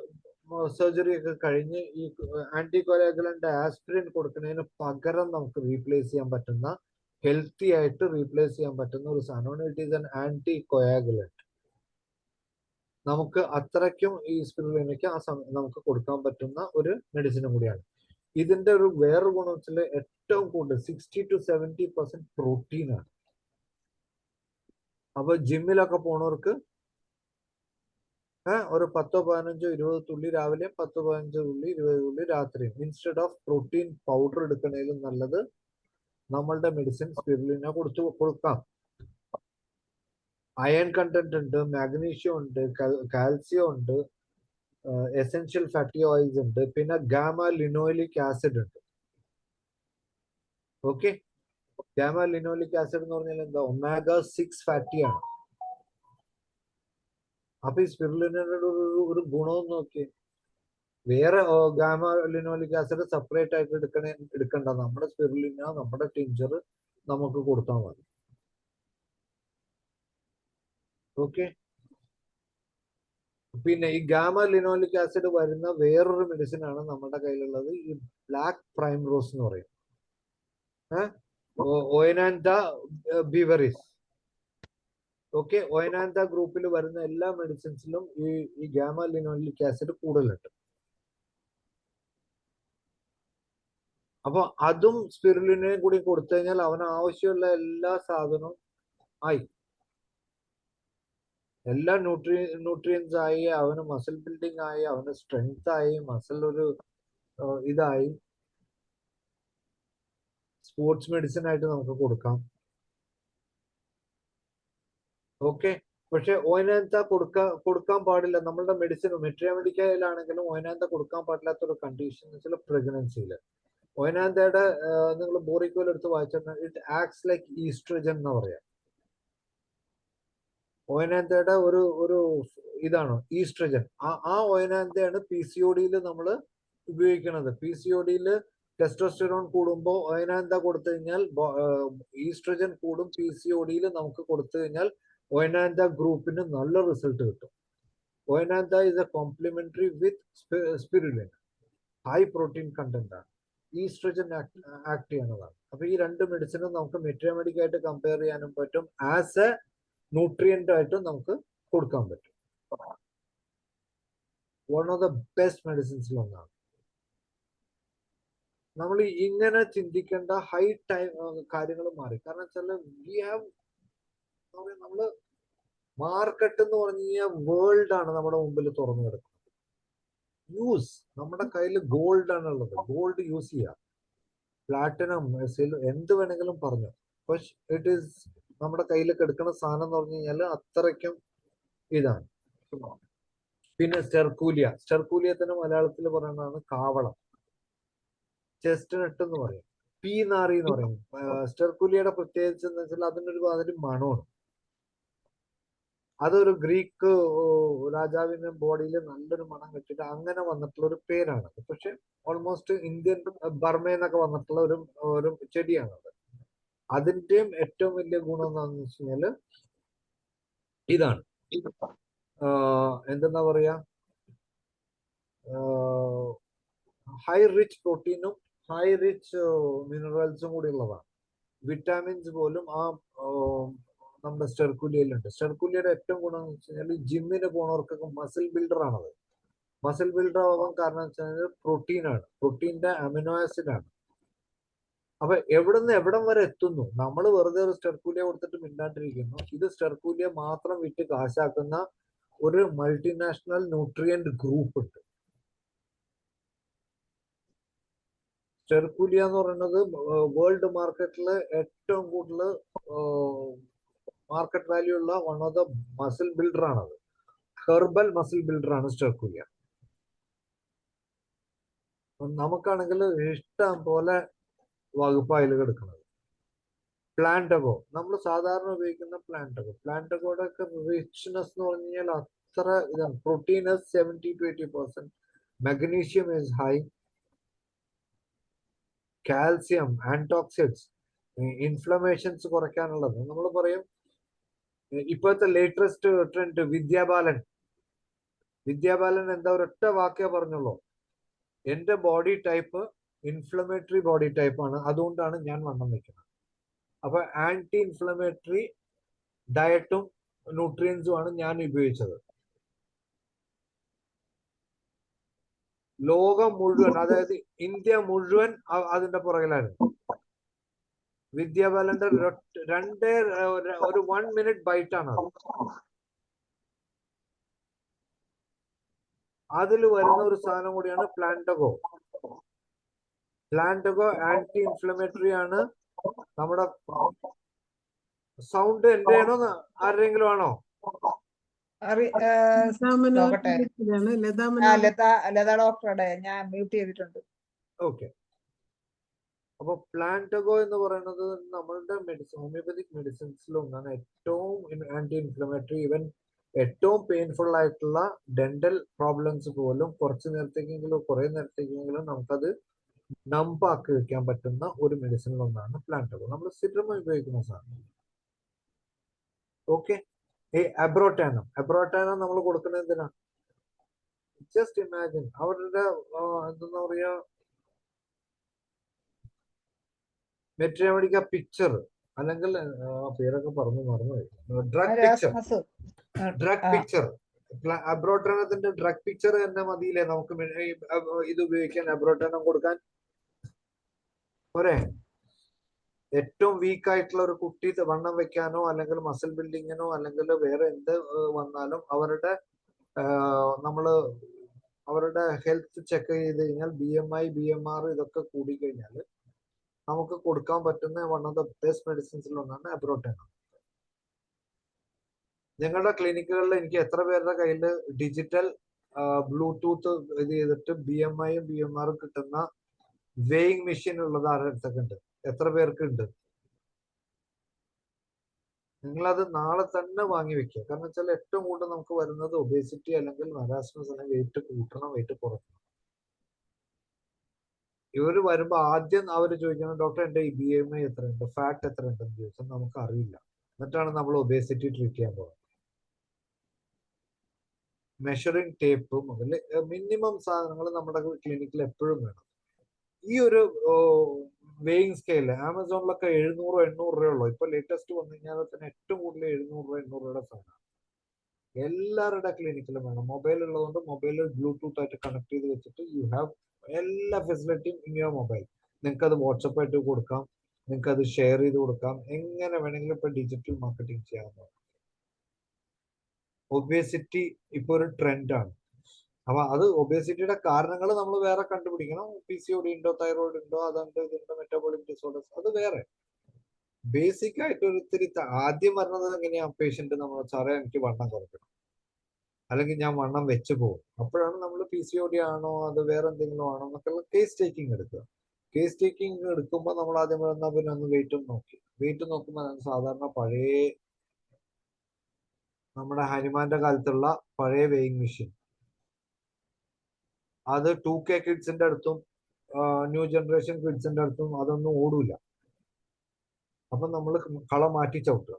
സർജറി ഒക്കെ കഴിഞ്ഞ് ഈ ആന്റി കൊയാഗുലന്റ് ആസ്പിരിൻ കൊടുക്കുന്നതിന് പകരം നമുക്ക് റീപ്ലേസ് ചെയ്യാൻ പറ്റുന്ന, ഹെൽത്തി ആയിട്ട് റീപ്ലേസ് ചെയ്യാൻ പറ്റുന്ന ഒരു സാധനമാണ്. It is an anticoagulant. നമുക്ക് അത്രയ്ക്കും ഈ സ്പിരുലിനയ്ക്ക് ആ സമയം നമുക്ക് കൊടുക്കാൻ പറ്റുന്ന ഒരു മെഡിസിനും കൂടിയാണ്. ഇതിന്റെ ഒരു വേറെ ഗുണം വെച്ചാൽ ഏറ്റവും കൂടുതൽ 60 to 70% പ്രോട്ടീനാണ്. അപ്പൊ ജിമ്മിലൊക്കെ പോണവർക്ക് ഒരു 10, 15, 20 തുള്ളി രാവിലെയും 10, 15 തുള്ളി 20 തുള്ളി രാത്രിയും, ഇൻസ്റ്റെഡ് ഓഫ് പ്രോട്ടീൻ പൗഡർ എടുക്കുന്നതിലും നല്ലത് നമ്മളുടെ മെഡിസിൻ സ്പിരുലിന കൊടുക്കാം. അയൺ കണ്ടന്റ് ഉണ്ട്, മാഗ്നീഷ്യം ഉണ്ട്, കാൽസ്യം ഉണ്ട്, എസെൻഷ്യൽ ഫാറ്റി ഓയിൽസ് ഉണ്ട്, പിന്നെ ഗാമ ലിനോയിലിക് ആസിഡ് ഉണ്ട്. ഓക്കെ. ഗാമ ലിനോയിലിക് ആസിഡ് എന്ന് പറഞ്ഞാൽ എന്താ? omega-6 ഫാറ്റി ആണ്. അപ്പൊ ഈ സ്പിരുലിനയുടെ ഒരു ഗുണം നോക്കി, വേറെ ഗാമ ലിനോയിലിക് ആസിഡ് സെപ്പറേറ്റ് ആയിട്ട് എടുക്കണ്ട. നമ്മുടെ സ്പിരുലിന, നമ്മുടെ ടിഞ്ചർ നമുക്ക് കൊടുത്താൽ മതി. ഓക്കെ. പിന്നെ ഈ ഗാമ ലിനോയിലിക് ആസിഡ് വരുന്ന വേറൊരു മെഡിസിൻ ആണ് നമ്മുടെ കയ്യിലുള്ളത്, ഈ ബ്ലാക്ക് പ്രൈം റോസ് എന്ന് പറയും. ഒയനാന്ത ബിവറിസ്. ഓക്കെ. ഒയനാന്ത ഗ്രൂപ്പിൽ വരുന്ന എല്ലാ മെഡിസിൻസിലും ഈ ഗാമ ലിനോയിലിക് ആസിഡ് കൂടുതലുണ്ട്. അപ്പൊ അതും സ്പിരുലിനയും കൂടി കൊടുത്തു കഴിഞ്ഞാൽ അവന് ആവശ്യമുള്ള എല്ലാ സാധനവും ആയി, എല്ലാ ന്യൂട്രിയൻസ് ആയി, അവന് മസിൽ ബിൽഡിംഗ് ആയി, അവന് സ്ട്രെങ്ത് ആയി, മസിൽ ഒരു ഇതായി, സ്പോർട്സ് മെഡിസിൻ ആയിട്ട് നമുക്ക് കൊടുക്കാം. ഓക്കെ. പക്ഷെ ഒയനാന്ത കൊടുക്കാൻ പാടില്ല. നമ്മളുടെ മെഡിസിൻ മെട്രിയാമെഡിക്കയിലാണെങ്കിലും ഒയനാന്ത കൊടുക്കാൻ പാടില്ലാത്ത ഒരു കണ്ടീഷൻ എന്ന് വെച്ചാൽ പ്രഗ്നൻസിയിൽ. ഒയനാന്തയുടെ നിങ്ങൾ ബോറിക്കോൽ എടുത്ത് വായിച്ചാൽ ഇറ്റ് ആക്ട്സ് ലൈക്ക് ഈസ്ട്രജൻ എന്ന് പറയാം. ഒയനാന്തയുടെ ഒരു ഇതാണ് ഈസ്ട്രജൻ. ആ ഒയനാന്തയാണ് PCOD-യിൽ നമ്മൾ ഉപയോഗിക്കുന്നത്. PCOD-യിൽ ടെസ്റ്റോസ്റ്റെറോൺ കൂടുമ്പോൾ ഒയനാന്ത കൊടുത്തു കഴിഞ്ഞാൽ ഈസ്ട്രജൻ കൂടും. PCOD-യിൽ നമുക്ക് കൊടുത്തു കഴിഞ്ഞാൽ ഒയനാന്ത ഗ്രൂപ്പിന് നല്ല റിസൾട്ട് കിട്ടും. ഒയനാന്ത is a complementary with spirulina. High protein content ആണ്, ഈസ്ട്രജൻ ആക്ട് ചെയ്യുന്നതാണ്. അപ്പൊ ഈ രണ്ട് മെഡിസിനും നമുക്ക് മെട്രിയാമെഡിക് ആയിട്ട് കമ്പയർ ചെയ്യാനും പറ്റും, ആസ് എ ന്യൂട്രിയന്റ് ആയിട്ടും നമുക്ക് കൊടുക്കാൻ പറ്റും. വൺ ഓഫ് ദ ബെസ്റ്റ് മെഡിസിൻസിൽ ഒന്നാണ്. നമ്മൾ ഇങ്ങനെ ചിന്തിക്കേണ്ട ഹൈ ടൈം കാര്യങ്ങൾ മാറി. കാരണം വെച്ചാൽ വി ഹാവ്, നമ്മള് മാർക്കറ്റ് എന്ന് പറഞ്ഞു കഴിഞ്ഞാൽ വേൾഡ് ആണ് നമ്മുടെ മുമ്പിൽ തുറന്നു കിടക്കുന്നത്. യൂസ്, നമ്മുടെ കയ്യിൽ ഗോൾഡ് ആണ് ഉള്ളത്, ഗോൾഡ് യൂസ് ചെയ്യുക. പ്ലാറ്റിനം, എന്ത് വേണമെങ്കിലും പറഞ്ഞു, പക്ഷെ ഇറ്റ് ഈസ് നമ്മുടെ കയ്യിലേക്ക് എടുക്കുന്ന സാധനം എന്ന് പറഞ്ഞു കഴിഞ്ഞാൽ അത്രയ്ക്കും ഇതാണ്. പിന്നെ സ്റ്റെർക്കൂലിയ തന്നെ മലയാളത്തിൽ പറയുന്നതാണ് കാവളം. ചെസ്റ്റ്നട്ട് എന്ന് പറയും, പീനാറി എന്ന് പറയും. സ്റ്റെർക്കൂലിയയുടെ പ്രത്യേകിച്ച് എന്ന് വെച്ചാൽ അതിനൊരു മാതിരി മണമാണ്. അതൊരു ഗ്രീക്ക് രാജാവിന്റെ ബോഡിയിൽ നല്ലൊരു മണം വെച്ചിട്ട് അങ്ങനെ വന്നിട്ടുള്ള ഒരു പേരാണ്. പക്ഷെ ഓൾമോസ്റ്റ് ഇന്ത്യൻ ബർമയെന്നൊക്കെ വന്നിട്ടുള്ള ഒരു ചെടിയാണ് അത്. അതിന്റെയും ഏറ്റവും വലിയ ഗുണം എന്താണെന്ന് വെച്ച് കഴിഞ്ഞാല് ഇതാണ്, എന്തെന്നാ പറയാ, ഹൈ റിച്ച് പ്രോട്ടീനും ഹൈ റിച്ച് മിനറൽസും കൂടി ഉള്ളതാണ്. വിറ്റാമിൻസ് പോലും ആ നമ്മുടെ സ്റ്റെർക്കൂലിയയിലുണ്ട്. സ്റ്റെർക്കൂലിയയുടെ ഏറ്റവും ഗുണം എന്ന് വെച്ച് കഴിഞ്ഞാൽ ജിമ്മിന് പോണവർക്കൊക്കെ മസിൽ ബിൽഡർ ആണത്. മസിൽ ബിൽഡർ ആവാൻ കാരണം വെച്ച് കഴിഞ്ഞാൽ പ്രോട്ടീനാണ്, പ്രോട്ടീന്റെ അമിനോ ആസിഡ് ആണ്. അപ്പൊ എവിടുന്ന് എവിടം വരെ എത്തുന്നു? നമ്മൾ വെറുതെ ഒരു സ്റ്റെർക്കൂലിയ കൊടുത്തിട്ട് മിണ്ടാണ്ടിരിക്കുന്നു. ഇത് സ്റ്റെർക്കൂലിയ മാത്രം വിറ്റ് കാശാക്കുന്ന ഒരു മൾട്ടിനാഷണൽ ന്യൂട്രിയന്റ് ഗ്രൂപ്പ് ഉണ്ട്. സ്റ്റെർക്കൂലിയ എന്ന് പറയുന്നത് വേൾഡ് മാർക്കറ്റിൽ ഏറ്റവും കൂടുതൽ മാർക്കറ്റ് വാല്യൂ ഉള്ള one of the muscle builder ആണത്. ഹെർബൽ മസിൽ ബിൽഡർ ആണ് സ്റ്റെർക്കൂലിയ. നമുക്കാണെങ്കിൽ ഇഷ്ടം പോലെ വകുപ്പായിൽ കിടക്കുന്നത്. പ്ലാന്റഗോ നമ്മൾ സാധാരണ ഉപയോഗിക്കുന്ന പ്ലാന്റഗോയുടെ ഒക്കെ റിച്ച്നെസ് എന്ന് പറഞ്ഞു കഴിഞ്ഞാൽ അത്ര ഇതാണ്. Protein 70 to 80%, magnesium is high, calcium, antioxidants, inflammations കുറയ്ക്കാനുള്ളത്. നമ്മൾ പറയും ഇപ്പോഴത്തെ ലേറ്റസ്റ്റ് ട്രെൻഡ് വിദ്യാബാലൻ എന്താ ഒരൊറ്റ വാക്കേ പറഞ്ഞുള്ളൂ, എന്റെ body type inflammatory body type ആണ്, അതുകൊണ്ടാണ് ഞാൻ വണ്ണം വെക്കുന്നത്. അപ്പൊ ആന്റി ഇൻഫ്ലമേറ്ററി ഡയറ്റും ന്യൂട്രിയൻസും ആണ് ഞാൻ ഉപയോഗിച്ചത്. ലോകം മുഴുവൻ, അതായത് ഇന്ത്യ മുഴുവൻ അതിന്റെ പുറകിലായിരുന്നു. വിദ്യാബാലന്റെ ഒരു 1 minute ബൈറ്റ് ആണ് അത്. അതിൽ വരുന്ന ഒരു സാധനം കൂടിയാണ് പ്ലാന്റഗോ. ആന്റി ഇൻഫ്ലമേറ്ററി ആണ്. നമ്മുടെ സൗണ്ട് എന്റെ ആണോ ആരുടെയെങ്കിലും ആണോ? നോക്കട്ടെ. ലത ഡോക്ടറുടെ ഞാൻ മ്യൂട്ട് ചെയ്തിട്ടുണ്ട്. ഓക്കെ. അപ്പൊ പ്ലാന്റഗോ എന്ന് പറയുന്നത് നമ്മളുടെ ഹോമിയോപ്പതിക് മെഡിസിൻസിലൊന്നാണ് ഏറ്റവും ആന്റി ഇൻഫ്ലമേറ്ററി. ഈവൻ ഏറ്റവും പെയിൻഫുൾ ആയിട്ടുള്ള ഡെന്റൽ പ്രോബ്ലംസ് പോലും കുറച്ച് നേരത്തേക്കെങ്കിലും കുറെ നേരത്തേക്കെങ്കിലും നമുക്കത് നമ്പാക്കി വെക്കാൻ പറ്റുന്ന ഒരു മെഡിസിനിലൊന്നാണ് പ്ലാന്റഗോ. നമ്മൾ സ്ഥിരമായി ഉപയോഗിക്കുന്ന സാധനം. ഓക്കെ. ഈ അബ്രോട്ടാനം നമ്മൾ കൊടുക്കുന്നത് എന്തിനാ? ജസ്റ്റ് ഇമാജിൻ അവരുടെ എന്താ പറയാ മെട്രിയോണിക്ക പിക്ചർ, അല്ലെങ്കിൽ പേരൊക്കെ മറന്നുപോയി. Drug picture. അബ്രോട്ടാനത്തിന്റെ ഡ്രഗ് പിക്ചർ തന്നെ മതിയില്ലേ നമുക്ക് ഇത് ഉപയോഗിക്കാൻ, അബ്രോട്ടാനം കൊടുക്കാൻ? പോരെ? ഏറ്റവും വീക്ക് ആയിട്ടുള്ള ഒരു കുട്ടി വണ്ണം വെക്കാനോ അല്ലെങ്കിൽ മസിൽ ബിൽഡിങ്ങിനോ അല്ലെങ്കിൽ വേറെ എന്ത് വന്നാലും അവരുടെ ഹെൽത്ത് ചെക്ക് ചെയ്ത് കഴിഞ്ഞാൽ BMI BMR ഇതൊക്കെ കൂടിക്കഴിഞ്ഞാൽ നമുക്ക് കൊടുക്കാൻ പറ്റുന്ന വൺ ഓഫ് ദ ബെസ്റ്റ് മെഡിസിൻസിലൊന്നാണ് അബ്രോട്ടാനം. ഞങ്ങളുടെ ക്ലിനിക്കുകളിൽ എനിക്ക് എത്ര പേരുടെ കയ്യിൽ ഡിജിറ്റൽ ബ്ലൂടൂത്ത് ഇത് ചെയ്തിട്ട് BMIയും BMRും കിട്ടുന്ന വെയിങ് മെഷീൻ ഉള്ളത് ആരുടെ അടുത്തൊക്കെ ഉണ്ട്? എത്ര പേർക്ക് ഉണ്ട്? നിങ്ങളത് നാളെ തന്നെ വാങ്ങി വെക്കുക. കാരണം വെച്ചാൽ ഏറ്റവും കൂടുതൽ നമുക്ക് വരുന്നത് ഒബേസിറ്റി അല്ലെങ്കിൽ മരാസ്മസ് അല്ലെങ്കിൽ വെയിറ്റ് കൂട്ടണം, വെയിറ്റ് കുറയ്ക്കണം. ഇവര് വരുമ്പോ ആദ്യം അവർ ചോദിക്കണം, ഡോക്ടർ എന്റെ ഈ BMI എത്രയുണ്ട്, ഫാറ്റ് എത്ര ഉണ്ടെന്ന് ചോദിച്ചാൽ നമുക്ക് അറിയില്ല. എന്നിട്ടാണ് നമ്മൾ ഒബേസിറ്റി ട്രീറ്റ് ചെയ്യാൻ പോകുന്നത്. മെഷറിംഗ് ടേപ്പ് മുതൽ മിനിമം സാധനങ്ങൾ നമ്മുടെ ക്ലിനിക്കിൽ എപ്പോഴും വേണം. ഈ ഒരു വെയിങ് സ്കെയില് ആമസോണിലൊക്കെ 700-800 രൂപയുള്ളൂ. ഇപ്പൊ ലേറ്റസ്റ്റ് വന്നു കഴിഞ്ഞാൽ തന്നെ ഏറ്റവും കൂടുതൽ 700 രൂപയുടെ സാധനം എല്ലാവരുടെ ക്ലിനിക്കിലും വേണം. മൊബൈൽ ഉള്ളതുകൊണ്ട് മൊബൈലിൽ ബ്ലൂടൂത്ത് ആയിട്ട് കണക്ട് ചെയ്ത് വെച്ചിട്ട് യു ഹാവ് എല്ലാ ഫെസിലിറ്റിയും ഇൻ യുവർ മൊബൈൽ. നിങ്ങൾക്ക് അത് വാട്സപ്പ് ആയിട്ട് കൊടുക്കാം, നിങ്ങൾക്ക് അത് ഷെയർ ചെയ്ത് കൊടുക്കാം, എങ്ങനെ വേണമെങ്കിലും ഇപ്പൊ ഡിജിറ്റൽ മാർക്കറ്റിംഗ് ചെയ്യാവുന്നതാണ്. ഒബേസിറ്റി ഇപ്പൊ ഒരു ട്രെൻഡാണ്. അപ്പൊ അത് ഒബേസിറ്റിയുടെ കാരണങ്ങൾ നമ്മൾ വേറെ കണ്ടുപിടിക്കണം. PCOD ഉണ്ടോ, തൈറോയിഡ് ഉണ്ടോ, അതുണ്ട്, ഇതുണ്ടോ, മെറ്റബോളിക് ഡിസോർഡേഴ്സ്, അത് വേറെ. ബേസിക് ആയിട്ട് ഒരു ഇത്തിരി ആദ്യം പറഞ്ഞത് എങ്ങനെയാ, പേഷ്യന്റ് നമ്മൾ സാറേ എനിക്ക് വണ്ണം കുറയ്ക്കണം അല്ലെങ്കിൽ ഞാൻ വണ്ണം വെച്ച് പോകും. അപ്പോഴാണ് നമ്മൾ PCOD ആണോ അത് വേറെ എന്തെങ്കിലും ആണോ എന്നൊക്കെയുള്ള കേസ് ടേക്കിംഗ് എടുക്കുക. കേസ് ടേക്കിംഗ് എടുക്കുമ്പോൾ നമ്മൾ ആദ്യം പിന്നെ ഒന്ന് വെയിറ്റും നോക്കുമ്പോൾ സാധാരണ പഴയ നമ്മുടെ ഹനുമാന്റെ കാലത്തുള്ള പഴയ വെയിങ് മെഷീൻ, അത് 2K കിഡ്സിന്റെ അടുത്തും ന്യൂ ജനറേഷൻ കിഡ്സിന്റെ അടുത്തും അതൊന്നും ഓടൂല. അപ്പൊ നമ്മൾ കള മാറ്റി ചവിട്ടുക,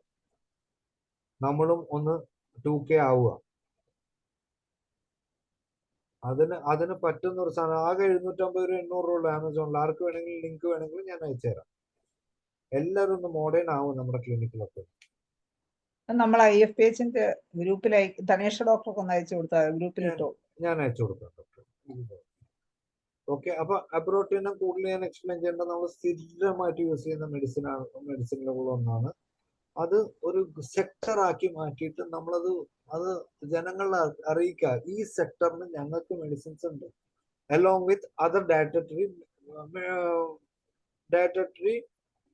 നമ്മളും ഒന്ന് 2K ആവുക. അതിന് പറ്റുന്ന ഒരു സാധനം ആകെ 750-800 രൂപ ആമസോണിൽ. ആർക്ക് വേണമെങ്കിലും ലിങ്ക് വേണമെങ്കിൽ ഞാൻ അയച്ചുതരാം. എല്ലാവരും ഒന്ന് മോഡേൺ ആവും നമ്മുടെ ക്ലിനിക്കിലൊക്കെ. നമ്മൾ IFPHന്റെ ഗ്രൂപ്പിലായി ധനേഷ് ഡോക്ടർക്ക് ഒന്ന് അയച്ചു കൊടുത്താൽ ഗ്രൂപ്പിലിട്ടോ? ഞാൻ അയച്ചു കൊടുക്കാം ഡോക്ടർ. ഓക്കെ. അപ്പൊ അബ്രോട്ടാനം കൂടുതൽ ഞാൻ എക്സ്പ്ലെയിൻ ചെയ്യേണ്ട, നമ്മൾ സ്ഥിരമായിട്ട് യൂസ് ചെയ്യുന്ന മെഡിസിനുകളൊന്നാണ്. അത് ഒരു സെക്ടർ ആക്കി മാറ്റിയിട്ട് അത് ജനങ്ങളെ അറിയിക്കുക, ഈ സെക്ടറിന് ഞങ്ങൾക്ക് മെഡിസിൻസ് ഉണ്ട്, along with other dietary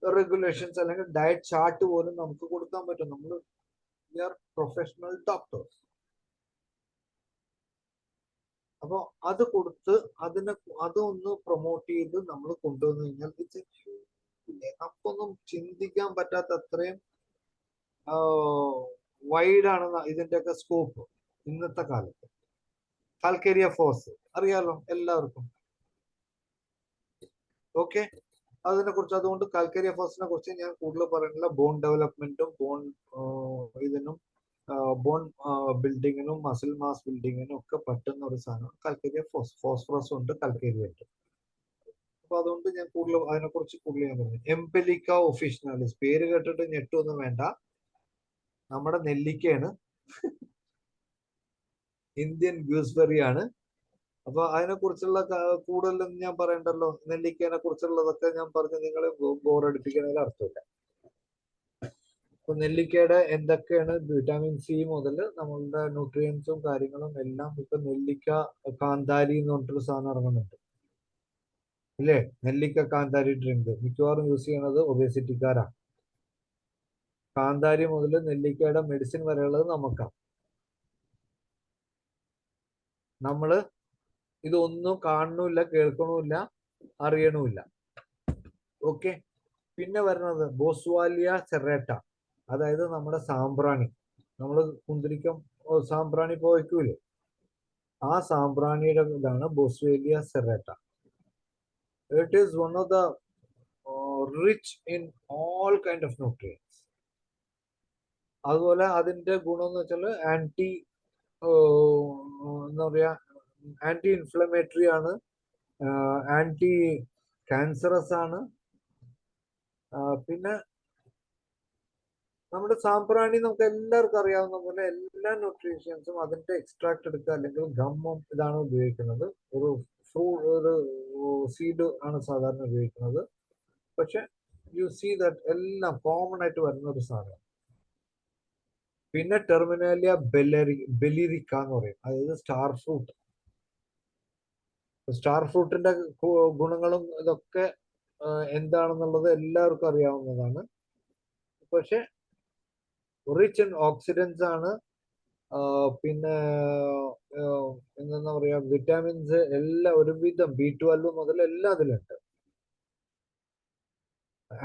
regulations അല്ലെങ്കിൽ ഡയറ്റ് ചാർട്ട് പോലും നമുക്ക് കൊടുക്കാൻ പറ്റും. നമ്മൾ വി ആർ പ്രൊഫഷണൽ ഡോക്ടേഴ്സ്. അപ്പൊ അത് കൊടുത്ത് അതൊന്ന് പ്രൊമോട്ട് ചെയ്ത് നമ്മൾ കൊണ്ടുവന്നു കഴിഞ്ഞാൽ ഇറ്റ്സ് എ നമുക്കൊന്നും ചിന്തിക്കാൻ പറ്റാത്ത അത്രയും വൈഡാണ് ഇതിന്റെയൊക്കെ സ്കോപ്പ് ഇന്നത്തെ കാലത്ത്. കാൽക്കേരിയ ഫോസ് അറിയാലോ എല്ലാവർക്കും. ഓക്കെ, അതിനെ കുറിച്ച്, അതുകൊണ്ട് കാൽക്കേരിയ ഫോസിനെ കുറിച്ച് ഞാൻ കൂടുതൽ പറയുന്നില്ല. ബോൺ ഡെവലപ്മെന്റും ഇതിനും ബോൺ ബിൽഡിങ്ങിനും മസിൽ മാസ് ബിൽഡിങ്ങിനും ഒക്കെ പറ്റുന്ന ഒരു സാധനമാണ് കാൽക്കേരിയ ഫോസ്ഫറസ് ഉണ്ട്, കാൽക്കേരിയ ഉണ്ട്. അപ്പൊ അതുകൊണ്ട് ഞാൻ കൂടുതൽ അതിനെക്കുറിച്ച് കൂടുതൽ ഞാൻ പറഞ്ഞു. എംപെലിക്ക ഒഫിഷ്യനാലിസ്, പേര് കേട്ടിട്ട് ഞെട്ടൊന്നും വേണ്ട, നമ്മുടെ നെല്ലിക്കയാണ്, ഇന്ത്യൻ ഗൂസ്ബെറി ആണ്. അപ്പൊ അതിനെ കുറിച്ചുള്ള കൂടുതലൊന്നും ഞാൻ പറയണ്ടല്ലോ. നെല്ലിക്കേനെ കുറിച്ചുള്ളതൊക്കെ ഞാൻ പറഞ്ഞ് നിങ്ങളെ ബോറടിപ്പിക്കുന്നതിൽ അർത്ഥമില്ല. അപ്പൊ നെല്ലിക്കയുടെ എന്തൊക്കെയാണ് വിറ്റാമിൻ സി മുതൽ നമ്മളുടെ ന്യൂട്രിയൻസും കാര്യങ്ങളും എല്ലാം. ഇപ്പൊ നെല്ലിക്ക കാന്താരി എന്ന് പറഞ്ഞിട്ടൊരു സാധനം ഇറങ്ങുന്നുണ്ട് ഇല്ലേ? നെല്ലിക്ക കാന്താരി ഡ്രിങ്ക് മിക്കവാറും യൂസ് ചെയ്യണത് ഒബേസിറ്റിക്കാരാണ്. കാന്താരി മുതൽ നെല്ലിക്കയുടെ മെഡിസിൻ വരെയുള്ളത് നമുക്കാണ്. നമ്മള് ഇതൊന്നും കാണുന്നില്ല, കേൾക്കണമില്ല, അറിയണമില്ല. ഓക്കെ, പിന്നെ വരുന്നത് ബോസ്വാലിയ സെറേറ്റ, അതായത് നമ്മുടെ സാമ്പ്രാണി. നമ്മൾ കുന്തിരിക്കം സാമ്പ്രാണി പോയിക്കൂലേ, ആ സാമ്പ്രാണിയുടെ ഇതാണ് Boswellia serrata. It is one of the rich in all kind of nutrients. അതുപോലെ അതിന്റെ ഗുണം എന്ന് വെച്ചാൽ എന്താ പറയാ, ആന്റി ഇൻഫ്ലമേറ്ററി ആണ്, ആന്റി ക്യാൻസറസ് ആണ്. പിന്നെ നമ്മുടെ സാമ്പ്രാണി നമുക്ക് എല്ലാവർക്കും അറിയാവുന്ന പോലെ എല്ലാ ന്യൂട്രീഷ്യൻസും അതിന്റെ എക്സ്ട്രാക്ട് എടുക്കുക, അല്ലെങ്കിൽ ഗമ്മും ഇതാണ് ഉപയോഗിക്കുന്നത്. ഒരു സീഡ് ആണ് സാധാരണ ഉപയോഗിക്കുന്നത്. പക്ഷെ യു സീ ദാറ്റ് എല്ലാം കോമൺ ആയിട്ട് വരുന്ന ഒരു സാധനം. പിന്നെ ടെർമിനാലിയ ബെലിറിക്ക എന്ന് പറയും, അതായത് സ്റ്റാർ ഫ്രൂട്ട്. സ്റ്റാർ ഫ്രൂട്ടിന്റെ ഗുണങ്ങളും ഇതൊക്കെ എന്താണെന്നുള്ളത് എല്ലാവർക്കും അറിയാവുന്നതാണ്. പക്ഷെ റിച്ച് ഇൻ ഓക്സിഡൻസ് ആണ്. പിന്നെ എന്താ പറയാ, വിറ്റാമിൻസ് എല്ലാം ഒരുവിധം B12 മുതൽ എല്ലാം അതിലുണ്ട്.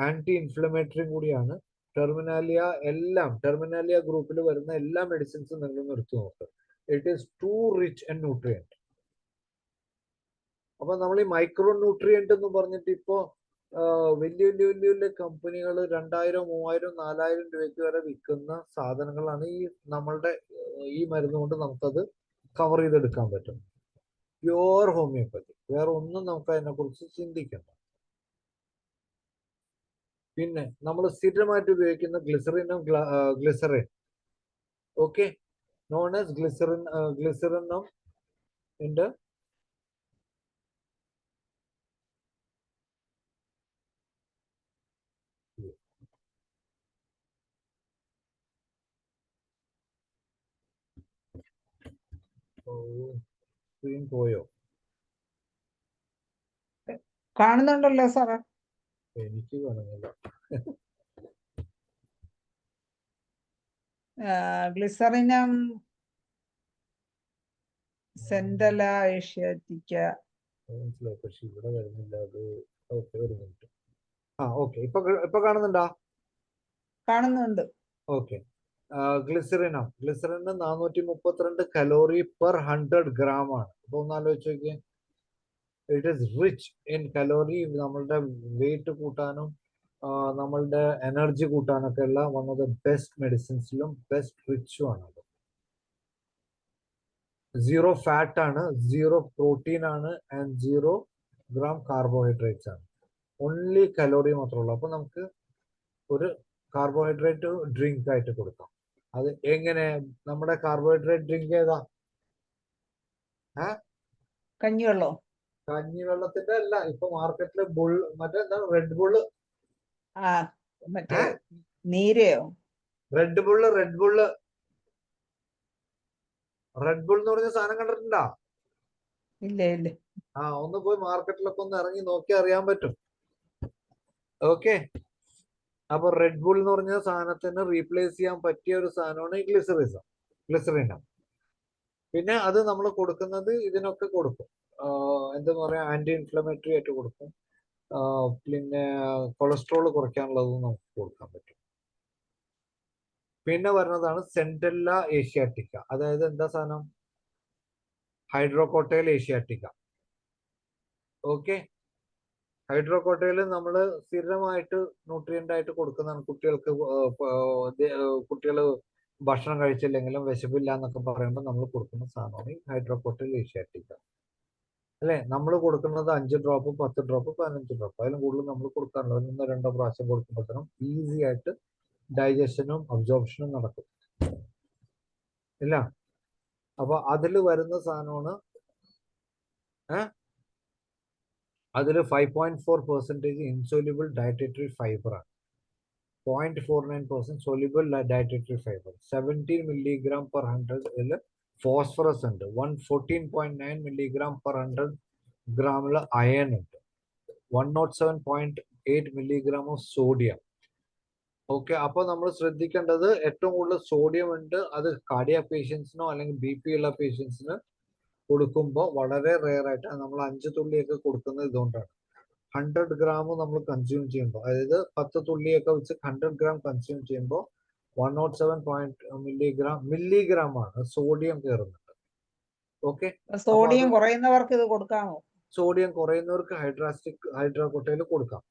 ആന്റി ഇൻഫ്ലമേറ്ററിയും കൂടിയാണ്. ടെർമിനാലിയ എല്ലാം, ടെർമിനാലിയ ഗ്രൂപ്പിൽ വരുന്ന എല്ലാ മെഡിസിൻസും നിങ്ങൾ എടുത്തു നോക്കുക. It is too rich and nutrient. അപ്പൊ നമ്മൾ ഈ മൈക്രോ ന്യൂട്രിയന്റ് എന്ന് പറഞ്ഞിട്ട് ഇപ്പോ വലിയ വലിയ വലിയ വലിയ കമ്പനികൾ 2000, 3000, 4000 രൂപയ്ക്ക് വരെ വിൽക്കുന്ന സാധനങ്ങളാണ് ഈ നമ്മളുടെ ഈ മരുന്ന് കൊണ്ട് നമുക്കത് കവർ ചെയ്തെടുക്കാൻ പറ്റും. പ്യുവർ ഹോമിയോപ്പതി, വേറെ ഒന്നും നമുക്ക് അതിനെ കുറിച്ച് ചിന്തിക്കണ്ട. പിന്നെ നമ്മൾ സ്ഥിരമായിട്ട് ഉപയോഗിക്കുന്ന ഗ്ലിസറിൻ, ഓക്കെ, നോൺ ആസ് ഗ്ലിസറിനും ഉണ്ട്. സ്ക്രീൻ പോയോ? കാണുന്നുണ്ടല്ലോ സാറേ. എനിക്ക് കാണുന്നില്ല. ഗ്ലിസറിനം, സെന്റല ഏഷ്യാറ്റിക്ക. മനസ്സിലായി, പക്ഷെ ഇവിടെ വരുന്നില്ല അത്. ഓക്കെ, ഒരു മിനിറ്റ്. ഓക്കെ, ഇപ്പൊ കാണുന്നുണ്ടോ? കാണുന്നുണ്ട്. ഓക്കെ, ഗ്ലിസറിന് 432 കലോറി പെർ 100 ഗ്രാം ആണ്. അപ്പൊ ഒന്ന് ആലോചിച്ച് നോക്കിയേ, it is rich in calorie. നമ്മളുടെ വെയിറ്റ് കൂട്ടാനും നമ്മളുടെ എനർജി കൂട്ടാനൊക്കെ ഉള്ള വൺ ഓഫ് ദ ബെസ്റ്റ് മെഡിസിൻസിലും ബെസ്റ്റ് റിച്ചും ആണ് അത്. 0 ഫാറ്റ് ആണ്, 0 പ്രോട്ടീൻ ആണ്, ആൻഡ് 0 ഗ്രാം കാർബോഹൈഡ്രേറ്റ്സ് ആണ്. ഓൺലി കലോറി മാത്രമേ ഉള്ളൂ. അപ്പൊ നമുക്ക് ഒരു കാർബോഹൈഡ്രേറ്റ് ഡ്രിങ്ക് ആയിട്ട് കൊടുക്കാം. അത് എങ്ങനെ? നമ്മുടെ കാർബോഹൈഡ്രേറ്റ് ഡ്രിങ്ക് ഏതാ? കഞ്ഞിവെള്ളം. കഞ്ഞിവെള്ളത്തിന്റെ അല്ല, ഇപ്പൊ മാർക്കറ്റില് മറ്റേ റെഡ് ബുള്ള്. മറ്റേ നീരയോ? റെഡ് ബുള്ള് എന്ന് പറഞ്ഞ സാധനം കണ്ടിട്ടുണ്ടോ? ഇല്ല ഇല്ല. ഒന്ന് പോയി മാർക്കറ്റിലൊക്കെ ഒന്ന് ഇറങ്ങി നോക്കി അറിയാൻ പറ്റും. ഓക്കെ, അപ്പൊ റെഡ് ബുൾ എന്ന് പറഞ്ഞ സാധനത്തിന് റീപ്ലേസ് ചെയ്യാൻ പറ്റിയ ഒരു സാധനമാണ് ഈ ഗ്ലിസറിൻ. പിന്നെ അത് നമ്മൾ കൊടുക്കുന്നത് ഇതിനൊക്കെ കൊടുക്കും. എന്താ പറയാ, ആന്റി ഇൻഫ്ലമേറ്ററി ആയിട്ട് കൊടുക്കും. പിന്നെ കൊളസ്ട്രോൾ കുറയ്ക്കാനുള്ളതും നമുക്ക് കൊടുക്കാൻ പറ്റും. പിന്നെ വരുന്നതാണ് സെൻട്രല്ല ഏഷ്യാറ്റിക്ക. അതായത് എന്താ സാധനം? ഹൈഡ്രോകോട്ടയിൽ ഏഷ്യാറ്റിക്ക. ഓക്കെ, ഹൈഡ്രോകോട്ടയിൽ നമ്മൾ സ്ഥിരമായിട്ട് ന്യൂട്രിയന്റ് ആയിട്ട് കൊടുക്കുന്നതാണ് കുട്ടികൾക്ക്. കുട്ടികൾ ഭക്ഷണം കഴിച്ചില്ലെങ്കിലും വിശപ്പില്ല എന്നൊക്കെ പറയുമ്പോൾ നമ്മൾ കൊടുക്കുന്ന സാധനമാണ് ഈ ഹൈഡ്രോകോട്ടയിൽ ഏഷ്യാറ്റിക്ക. അല്ലെ, നമ്മൾ കൊടുക്കുന്നത് 5 ഡ്രോപ്പ്, 10 ഡ്രോപ്പ്, 15 ഡ്രോപ്പ്, അതിലും കൂടുതൽ നമ്മൾ കൊടുക്കാറുണ്ട്. 1-2 പ്രാവശ്യം കൊടുക്കുമ്പോഴത്തേനും ഈസി ആയിട്ട് ഡൈജഷനും അബ്സോർപ്ഷനും നടക്കും. ഇല്ല, അപ്പൊ അതിൽ വരുന്ന സാധനമാണ് അതിൽ 5.4% ഇൻസോല്യൂബിൾ ഡയറ്ററി ഫൈബർ ആണ്. 0.49% soluble dietary fibre. 17 milligram per 100 phosphorus ഉണ്ട്. 114.9 milligram per 100 ഗ്രാമിൽ അയൺ ഉണ്ട്. 107.8 milligram ഓഫ് സോഡിയം. ഓക്കെ, അപ്പൊ നമ്മൾ ശ്രദ്ധിക്കേണ്ടത് ഏറ്റവും കൂടുതൽ സോഡിയം ഉണ്ട്. അത് കാർഡിയാക് പേഷ്യൻസിനോ അല്ലെങ്കിൽ BP ഉള്ള പേഷ്യൻസിന് കൊടുക്കുമ്പോൾ വളരെ റെയർ ആയിട്ട് നമ്മൾ 5 തുള്ളിയൊക്കെ കൊടുക്കുന്നത് ഇതുകൊണ്ടാണ്. 100 ഗ്രാം നമ്മൾ കൺസ്യൂം ചെയ്യുമ്പോൾ, അതായത് 10 തുള്ളിയൊക്കെ വെച്ച് 100 ഗ്രാം കൺസ്യൂം ചെയ്യുമ്പോൾ 107 മില്ലിഗ്രാം ആണ് സോഡിയം കയറുന്നുണ്ട്. ഓക്കെ, സോഡിയം കുറയുന്നവർക്ക് ഇത് കൊടുക്കാമോ? സോഡിയം കുറയുന്നവർക്ക് ഹൈഡ്രോകോട്ടയിൽ കൊടുക്കാം.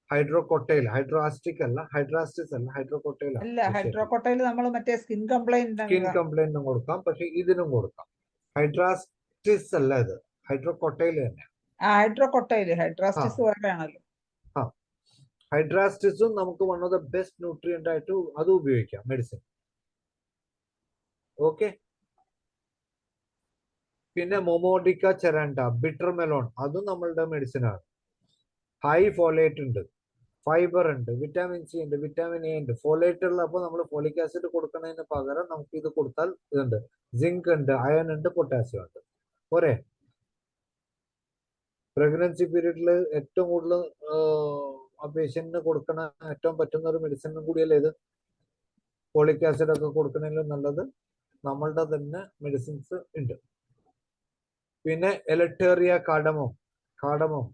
ഹൈഡ്രോകോട്ടയിൽ, ഹൈഡ്രോസ്റ്റിക് അല്ല, ഹൈഡ്രാസ്റ്റിസ് അല്ല, ഹൈഡ്രോകോട്ടയിൽ അല്ല, ഹൈഡ്രോകോട്ടയിൽ നമ്മൾ മറ്റേ സ്കിൻ കംപ്ലൈന്റും കൊടുക്കാം, പക്ഷെ ഇതിനും കൊടുക്കാം. ഹൈഡ്രാസ്റ്റിസ് അല്ല, ഇത് ഹൈഡ്രോകോട്ടയിൽ തന്നെ. ഹൈഡ്രാസ്റ്റിസ് വേറെയാണല്ലോ. ഹൈഡ്രാസ്റ്റിസും നമുക്ക് one of the best nutrient ആയിട്ട് അത് ഉപയോഗിക്കാം, മെഡിസിൻ. ഓക്കെ, പിന്നെ മൊമോഡിക്ക ചെറണ്ട, ബിറ്റർ മെലോൺ, അതും നമ്മളുടെ മെഡിസിൻ ആണ്. ഹൈ ഫോലേറ്റ് ഉണ്ട്, ഫൈബർ ഉണ്ട്, വിറ്റാമിൻ സി ഉണ്ട്, വിറ്റാമിൻ എ ഉണ്ട്. ഫോലേറ്റ് ഉള്ള, അപ്പോൾ നമ്മൾ ഫോളിക് ആസിഡ് കൊടുക്കുന്നതിന് പകരം നമുക്ക് ഇത് കൊടുത്താൽ ഇതുണ്ട്. സിങ്ക് ഉണ്ട്, അയൺ ഉണ്ട്, പൊട്ടാസ്യം ഉണ്ട്. പോരെ. പ്രഗ്നൻസി പീരീഡിൽ ഏറ്റവും കൂടുതൽ ആ പേഷ്യന്റിന് കൊടുക്കണ ഏറ്റവും പറ്റുന്ന ഒരു മെഡിസിനും കൂടിയല്ലേ ഇത്. ഫോളിക് ആസിഡ് ഒക്കെ കൊടുക്കുന്നതിലും നല്ലത് നമ്മളുടെ തന്നെ മെഡിസിൻസ് ഉണ്ട്. പിന്നെ എലറ്റേറിയ കാർഡമം,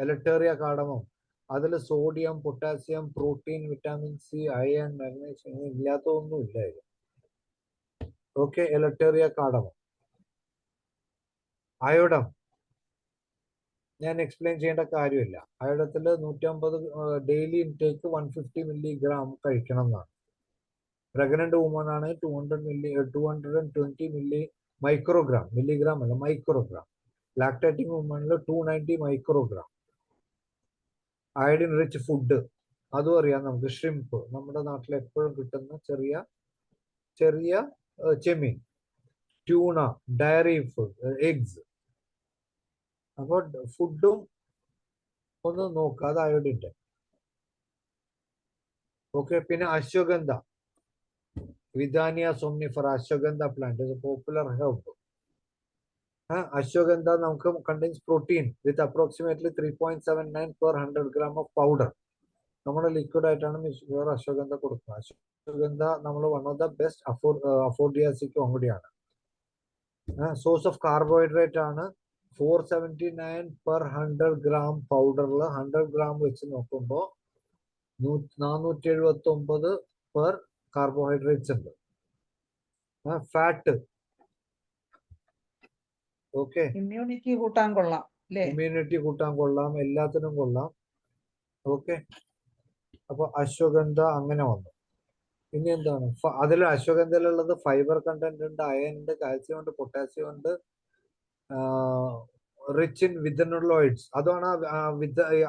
എലറ്റേറിയ കാർഡമം, അതിൽ sodium, potassium, protein, vitamin C, iron, magnesium ഇല്ലാത്തതൊന്നും ഇല്ല ഇത്. Okay, എലറ്റേറിയ cardamom. അയോഡം ഞാൻ എക്സ്പ്ലെയിൻ ചെയ്യേണ്ട കാര്യമില്ല. അയോഡത്തിൽ 150 ഡെയിലി ഇൻടേക്ക് 150 milligram കഴിക്കണം എന്നാണ്. പ്രഗ്നന്റ് വുമൺ ആണ് 220 മൈക്രോഗ്രാം, മില്ലിഗ്രാം അല്ല മൈക്രോഗ്രാം. ലാക്ടേറ്റിംഗ് വുമണിൽ 290 മൈക്രോഗ്രാം. അയഡിൻ റിച്ച് ഫുഡ്, അതും അറിയാം നമുക്ക്. ഷ്രിംപ്, നമ്മുടെ നാട്ടിൽ എപ്പോഴും കിട്ടുന്ന ചെറിയ ചെമ്മീൻ, ട്യൂണ, ഡയറി ഫുഡ്, എഗ്സ്. അപ്പോൾ ഫുഡും ഒന്ന് നോക്കുക, അത് അയോഡിൻ്റെ. ഓക്കെ, പിന്നെ ashwagandha, Withania somnifera, ashwagandha plant is a popular herb. Ashwagandha നമുക്ക് contains protein with approximately 3.79 per 100 gram of powder. നമ്മൾ ലിക്വിഡ് ആയിട്ടാണ് അശ്വഗന്ധ കൊടുക്കുന്നത്. അശ്വഗന്ധ നമ്മൾ വൺ ഓഫ് ദ ബെസ്റ്റ് അഫോർഡിയാസിക്കും കൂടിയാണ്. സോഴ്സ് ഓഫ് കാർബോഹൈഡ്രേറ്റ് ആണ്. 479 per 100 gram പൗഡറിൽ 100 gram വെച്ച് നോക്കുമ്പോൾ 479 per കാർബോഹൈഡ്രേറ്റ്സ് ഉണ്ട്. ഫാറ്റ്, ഓക്കെ, ഇമ്മ്യൂണിറ്റി കൂട്ടാൻ കൊള്ളാം, ഇമ്മ്യൂണിറ്റി കൂട്ടാൻ കൊള്ളാം, എല്ലാത്തിനും കൊള്ളാം. ഓക്കെ, അപ്പൊ അശ്വഗന്ധ അങ്ങനെ വന്നു. ഇനി എന്താണ് അതിൽ അശ്വഗന്ധയിലുള്ളത്? ഫൈബർ കണ്ടന്റ് ഉണ്ട്, അയൺ ഉണ്ട്, കാൽസ്യം ഉണ്ട്, പൊട്ടാസ്യം ഉണ്ട്, റിച്ച് ഇൻ വിതനുലോയിഡ്സ്. അതാണ്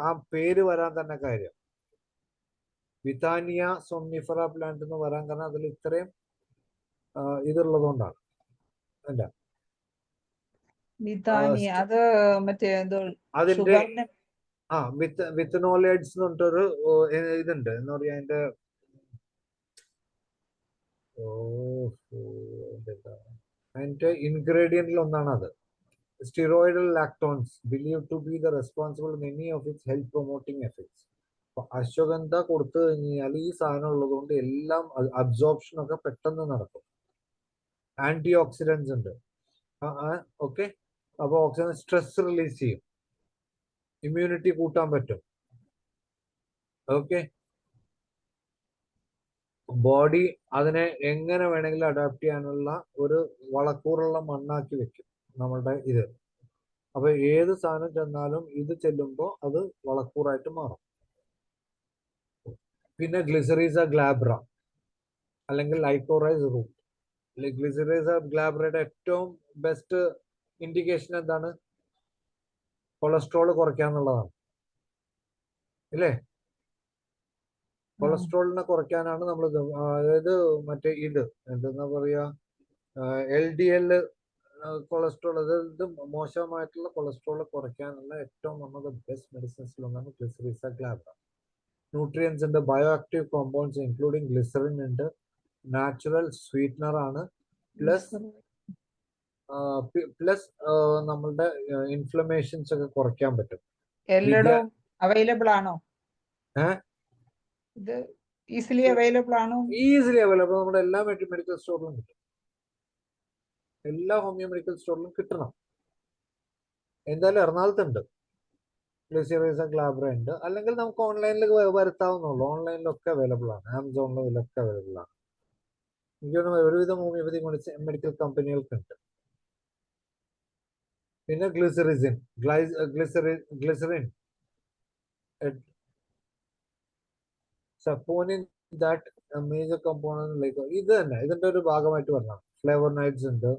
ആ പേര് വരാൻ തന്നെ കാര്യം. വിതാനിയ സോംനിഫറ പ്ലാന്റ് എന്ന് വരാൻ കാരണം അതിൽ ഇത്രയും ഇതുള്ളതുകൊണ്ടാണ്. അല്ല, അത് മറ്റേ അതിന്റെ വിത്തനോലൈഡ്സ് എന്ന് പറഞ്ഞിട്ടൊരു ഇതുണ്ട്. എന്ന് പറയാ അതിന്റെ ഇൻഗ്രീഡിയന്റിൽ ഒന്നാണ് അത്. Steroidal lactones believed to be the responsible many of its health promoting effects. Ashwagandha കൊടുത്തു കഴിഞ്ഞാൽ ഈ സാധനം ഉള്ളതുകൊണ്ട് എല്ലാം അബ്സോർപ്ഷൻ ഒക്കെ പെട്ടെന്ന് നടക്കും. ആന്റി ഓക്സിഡൻസ് ഉണ്ട്. ഓക്കെ, അപ്പൊ ഓക്സിഡൻ സ്ട്രെസ് റിലീസ് ചെയ്യും. ഇമ്മ്യൂണിറ്റി കൂട്ടാൻ പറ്റും. ഓക്കെ, ബോഡി അതിനെ എങ്ങനെ വേണമെങ്കിലും അഡാപ്റ്റ് ചെയ്യാനുള്ള ഒരു വളക്കൂറുള്ള മണ്ണാക്കി വെക്കും നമ്മളുടെ ഇത്. അപ്പൊ ഏത് സാധനം ചെന്നാലും ഇത് ചെല്ലുമ്പോൾ അത് വളക്കൂറായിട്ട് മാറും. പിന്നെ ഗ്ലിസറീസ ഗ്ലാബ്ര അല്ലെങ്കിൽ ലൈക്കോറൈസ് റൂട്ട്. ഗ്ലിസറീസ ഗ്ലാബ്രയുടെ ഏറ്റവും ബെസ്റ്റ് ഇൻഡിക്കേഷൻ എന്താണ്? കൊളസ്ട്രോൾ കുറയ്ക്കാന്നുള്ളതാണ്, ഇല്ലേ? കൊളസ്ട്രോളിനെ കുറയ്ക്കാനാണ് നമ്മൾ, അതായത് മറ്റേ ഇത് എന്തെന്നാ പറയാ, LDL കൊളസ്ട്രോൾ, അതായത് മോശമായിട്ടുള്ള കൊളസ്ട്രോൾ കുറയ്ക്കാനുള്ള ഏറ്റവും വൺ ഓഫ് ദ ബെസ്റ്റ് മെഡിസിൻസിലൊന്നാണ് ഗ്ലിസറീസ ഗ്ലാബ്ര. ന്യൂട്രിയൻസ് ഉണ്ട്, bio active compounds including glycerin ഉണ്ട്, നാച്ചുറൽ സ്വീറ്റ്നർ ആണ്, പ്ലസ് നമ്മളുടെ ഇൻഫ്ലമേഷൻസ് ഒക്കെ കുറയ്ക്കാൻ പറ്റും. എല്ലായിടവും അവൈലബിൾ ആണോ? ഏഹ് ഇത് ഈസിലി അവൈലബിൾ ആണോ? Easily available. നമ്മുടെ എല്ലാ മെഡിക്കൽ സ്റ്റോറിലും കിട്ടും, എല്ലാ ഹോമിയോ മെഡിക്കൽ സ്റ്റോറിലും കിട്ടണം. എന്തായാലും എറണാകുളത്തുണ്ട്, ഗ്ലിസറീസ ഗ്ലാബ്ര ഉണ്ട്. അല്ലെങ്കിൽ നമുക്ക് ഓൺലൈനിൽ വരുത്താവുന്നുള്ളൂ. ഓൺലൈനിലൊക്കെ അവൈലബിൾ ആണ്, ആമസോണിലും ഇതിലൊക്കെ അവൈലബിൾ ആണ്. എനിക്ക് തോന്നുന്നു ഒരുവിധം ഹോമിയോപതി മെഡിക്കൽ കമ്പനികൾക്കുണ്ട്. പിന്നെ glycerin saponin that major component like ഇത് തന്നെ ഇതിന്റെ ഒരു ഭാഗമായിട്ട് പറഞ്ഞതാണ്. ഫ്ലേവോനൈഡ്സ് ഉണ്ട്,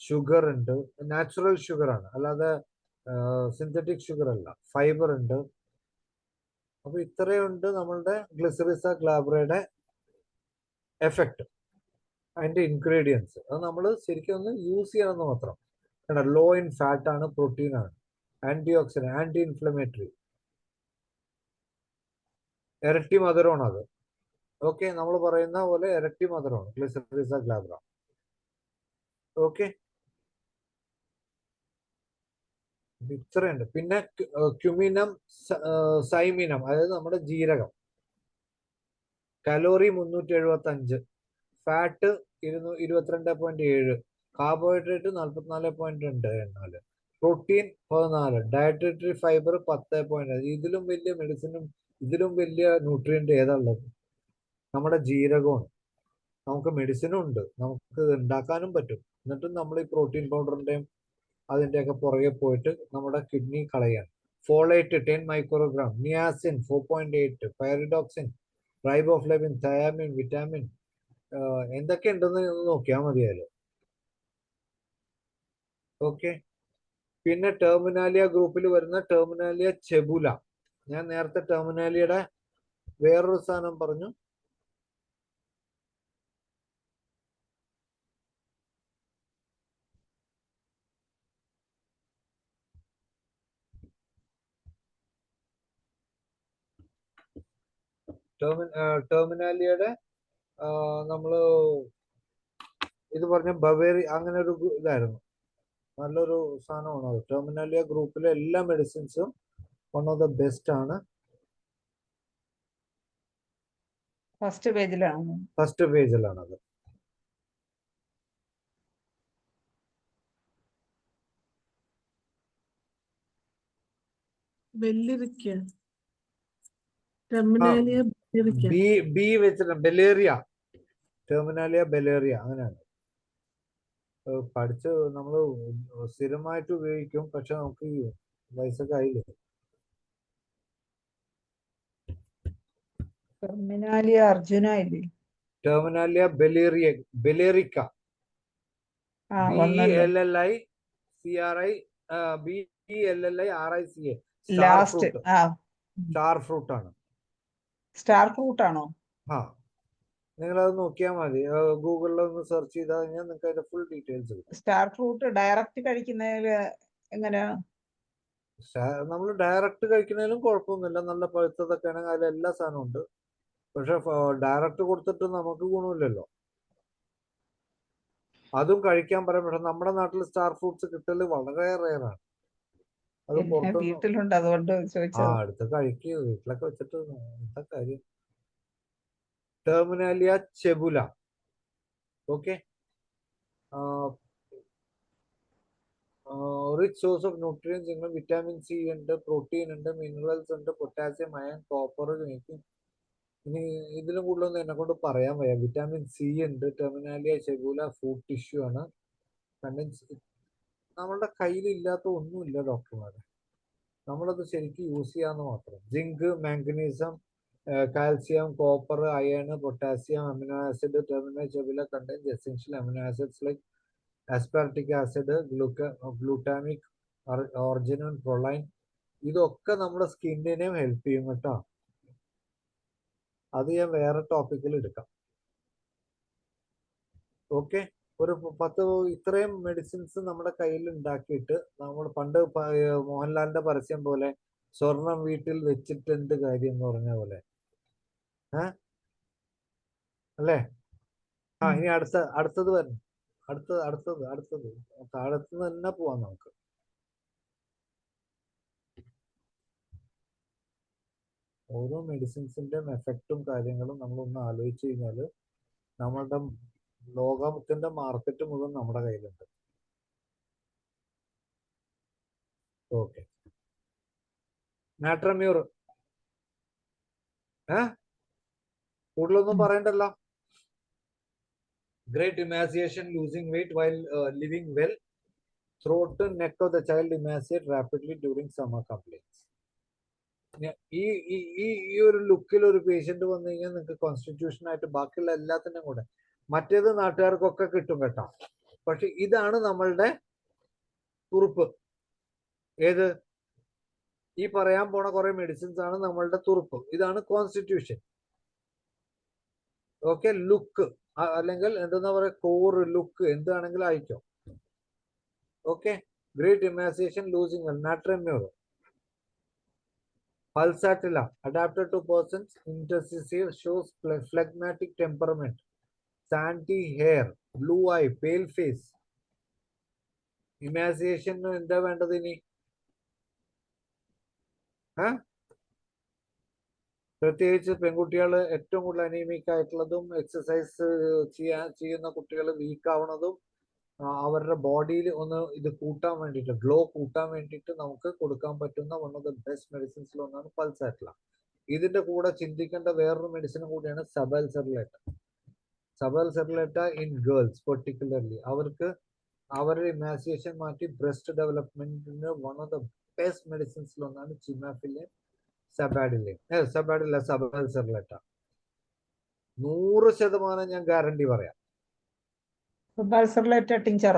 ഷുഗർ ഉണ്ട്, നാച്ചുറൽ ഷുഗർ ആണ്, അല്ലാതെ സിന്തറ്റിക് ഷുഗർ അല്ല, ഫൈബർ ഉണ്ട്. അപ്പൊ ഇത്രയുണ്ട് നമ്മളുടെ ഗ്ലിസറീസ ഗ്ലാബ്രയുടെ എഫക്റ്റ്, അതിന്റെ ഇൻഗ്രീഡിയൻസ്. അത് നമ്മൾ ശരിക്കും ഒന്ന് യൂസ് ചെയ്യണമെന്ന് മാത്രം. ലോ ഇൻ ഫാറ്റ് ആണ്, പ്രോട്ടീൻ ആണ്, ആന്റി ഓക്സിഡന്റ്, ആന്റി ഇൻഫ്ലമേറ്ററി, ഇരട്ടി മധുരമാണ് അത്. ഓക്കെ, നമ്മൾ പറയുന്ന പോലെ ഇരട്ടി മധുരമാണ് ഗ്ലിസറീസ ഗ്ലാബ്ര. ഓക്കെ, ഇത്രയുണ്ട്. പിന്നെ ക്യുമിനം സൈമിനം, അതായത് നമ്മുടെ ജീരകം. Calorie 375, fat 22.7, carbohydrate 44.24, protein 14, dietary fibre 10. ഇതിലും വലിയ മെഡിസിനും ഇതിലും വലിയ ന്യൂട്രിയന്റ് ഏതാ ഉള്ളത്? നമ്മുടെ ജീരകമാണ്. നമുക്ക് മെഡിസിനും ഉണ്ട്, നമുക്ക് ഉണ്ടാക്കാനും പറ്റും. എന്നിട്ടും നമ്മൾ ഈ പ്രോട്ടീൻ പൗഡറിന്റെയും അതിന്റെയൊക്കെ പുറകെ പോയിട്ട് നമ്മുടെ കിഡ്നി കളയാൻ. Folate 10 microgram, niacin 4.8, pyridoxine, riboflavin, thiamine, vitamin, എന്തൊക്കെ ഉണ്ടെന്ന് നോക്കിയാൽ മതിയായാലും. ഓക്കെ, പിന്നെ ടെർമിനാലിയ ഗ്രൂപ്പിൽ വരുന്ന ടെർമിനാലിയ ചെബുല. ഞാൻ നേരത്തെ ടെർമിനാലിയയുടെ വേറൊരു സാധനം പറഞ്ഞു, ടെർമിനാലിയയുടെ നമ്മള് ഇത് പറഞ്ഞ ബവേറി, അങ്ങനെ ഒരു ഇതായിരുന്നു. നല്ലൊരു സാധനമാണ് അത്. ടെർമിനാലിയ ഗ്രൂപ്പിലെ എല്ലാ മെഡിസിൻസും വൺ ഓഫ് ദ ബെസ്റ്റ് ആണ്. ഫസ്റ്റ് പേജിലാണ്. ഫസ്റ്റ് പേജിലാണത്. വെള്ളിരിക്ക, ടെർമിനാലിയ വെള്ളിരിക്ക. ബി വെച്ചിട്ട് ബെലേറിയ, ടെർമിനാലിയ ബെലേറിയ, അങ്ങനെയാണ്. പഠിച്ച് നമ്മൾ സ്ഥിരമായിട്ട് ഉപയോഗിക്കും, പക്ഷെ നമുക്ക് ഈ വയസ്സൊക്കെ ആയില്ലേ. ടെർമിനാലിയ അർജുന ഇല്ലേ? Terminalia bellerica, BELLICRICA, star last. Fruit. Star fruit ആണ്. സ്റ്റാർ ഫ്രൂട്ട് ആണോ? ആ, നിങ്ങളത് നോക്കിയാൽ മതി. ഗൂഗിളിൽ ഒന്ന് സെർച്ച് ചെയ്താൽ കഴിഞ്ഞാൽ നിങ്ങൾക്ക് അതിന്റെ ഫുൾ ഡീറ്റെയിൽസ് കിട്ടും. സ്റ്റാർ ഫ്രൂട്ട് ഡയറക്റ്റ് കഴിക്കുന്നതിൽ എങ്ങനെയാ? നമ്മൾ ഡയറക്റ്റ് കഴിക്കുന്നതിലും കുഴപ്പമൊന്നുമില്ല. നല്ല പഴുത്തതൊക്കെ ആണെങ്കിൽ അതിൽ എല്ലാ സാധനവും ഉണ്ട്. പക്ഷെ ഡയറക്റ്റ് കൊടുത്തിട്ട് നമുക്ക് ഗുണമില്ലല്ലോ. അതും കഴിക്കാൻ പറയാം. പക്ഷെ നമ്മുടെ നാട്ടിൽ സ്റ്റാർ ഫ്രൂട്ട്സ് കിട്ടൽ വളരെ റെയറാണ്. അത് പുറത്ത് വീട്ടിലുണ്ട്, അതുകൊണ്ട് ചോദിച്ചത്. അടുത്ത് കഴിക്കുക, വീട്ടിലൊക്കെ വെച്ചിട്ട് എന്താ കാര്യം. Terminalia chebula. Okay, rich source of nutrients നിങ്ങൾ വിറ്റാമിൻ സി ഉണ്ട്, പ്രോട്ടീൻ ഉണ്ട്, മിനറൽസ് ഉണ്ട്, പൊട്ടാസ്യം, അയൺ, കോപ്പർ. ഇനി ഇതിലും കൂടുതലൊന്നും എന്നെ കൊണ്ട് പറയാൻ വയ്യ. വിറ്റാമിൻ സി ഉണ്ട്, ടെർമിനാലിയ ഷെഗുല ഫുഡ് ടിഷ്യൂ ആണ്. നമ്മളുടെ കയ്യിൽ ഇല്ലാത്ത ഒന്നുമില്ല ഡോക്ടർമാരെ, നമ്മളത് ശരിക്കും യൂസ് ചെയ്യാന്ന് മാത്രം. Zinc, manganese, calcium, copper, iron, potassium, amino acid, terminal ഷെഗുല contains essential amino acids like aspartic acid, glutamic, arginine, proline. ഇതൊക്കെ നമ്മുടെ സ്കിന്നിനെയും ഹെൽപ്പ് ചെയ്യും കേട്ടോ. അത് ഞാൻ വേറെ ടോപ്പിക്കിൽ എടുക്കാം. ഓക്കെ, ഒരു 10 ഇത്രയും മെഡിസിൻസ് നമ്മുടെ കയ്യിൽ ഉണ്ടാക്കിയിട്ട് നമ്മൾ പണ്ട് മോഹൻലാലിന്റെ പരസ്യം പോലെ സ്വർണം വീട്ടിൽ വെച്ചിട്ട് എന്ത് കാര്യം എന്ന് പറഞ്ഞ പോലെ അല്ലേ? ഇനി അടുത്തത് വരണം. അടുത്തത് താഴത്ത് തന്നെ പോവാം നമുക്ക്. ഓരോ മെഡിസിൻസിന്റെ എഫക്റ്റും കാര്യങ്ങളും നമ്മളൊന്ന് ആലോചിച്ച് കഴിഞ്ഞാൽ നമ്മളുടെ ലോകത്തിന്റെ മാർക്കറ്റ് മുഴുവൻ നമ്മുടെ കയ്യിലുണ്ട്. ഓക്കെ, നാട്രമ്യൂർ കൂടുതലൊന്നും പറയണ്ടല്ലോ. Great emaciation, losing weight while living well. Throat and neck of the child emaciate rapidly during summer complaints. ഈ ഒരു ലുക്കിൽ ഒരു പേഷ്യന്റ് വന്നു കഴിഞ്ഞാൽ നിങ്ങൾക്ക് കോൺസ്റ്റിറ്റ്യൂഷൻ ആയിട്ട് ബാക്കിയുള്ള എല്ലാത്തിനും കൂടെ, മറ്റേത് നാട്ടുകാർക്കൊക്കെ കിട്ടും കേട്ടോ. പക്ഷെ ഇതാണ് നമ്മളുടെ തുറുപ്പ്. ഏത് ഈ പറയാൻ പോണ കുറെ മെഡിസിൻസ് ആണ് നമ്മളുടെ തുറുപ്പ്. ഇതാണ് കോൺസ്റ്റിറ്റ്യൂഷൻ. ഓക്കെ, ലുക്ക് അല്ലെങ്കിൽ എന്താ പറയുക, കോർ ലുക്ക് എന്താണെങ്കിലും അയക്കോ. Okay, great emaciation, losing well, natrum mur. Pulsatilla, adapted to persons, intercessive, shows phlegmatic temperament, sandy hair, blue eye, pale face. Emaciation എന്താ വേണ്ടത് ഇനി? പ്രത്യേകിച്ച് പെൺകുട്ടികൾ ഏറ്റവും കൂടുതൽ അനീമിക് ആയിട്ടുള്ളതും എക്സസൈസ് ചെയ്യുന്ന കുട്ടികൾ വീക്ക് ആവണതും അവരുടെ ബോഡിയിൽ ഒന്ന് ഇത് കൂട്ടാൻ വേണ്ടിയിട്ട്, ഗ്ലോ കൂട്ടാൻ വേണ്ടിയിട്ട് നമുക്ക് കൊടുക്കാൻ പറ്റുന്ന വൺ ഓഫ് ദ ബെസ്റ്റ് മെഡിസിൻസിൽ ഒന്നാണ് പൾസാറ്റില. ഇതിന്റെ കൂടെ ചിന്തിക്കേണ്ട വേറൊരു മെഡിസിനും കൂടിയാണ് sabal serrulata. Sabal serrulata in girls particularly അവർക്ക് അവരുടെ ഇമാസിയേഷൻ മാറ്റി ബ്രസ്റ്റ് ഡെവലപ്മെന്റിന് വൺ ഓഫ് ദ ബെസ്റ്റ് മെഡിസിൻസിൽ ഒന്നാണ് ചിമാഫിലിൻ, സബൽസെറിലേറ്റ. 100% ഞാൻ ഗ്യാരണ്ടി പറയാം. സബൽസെറിലേറ്റ ടിഞ്ചർ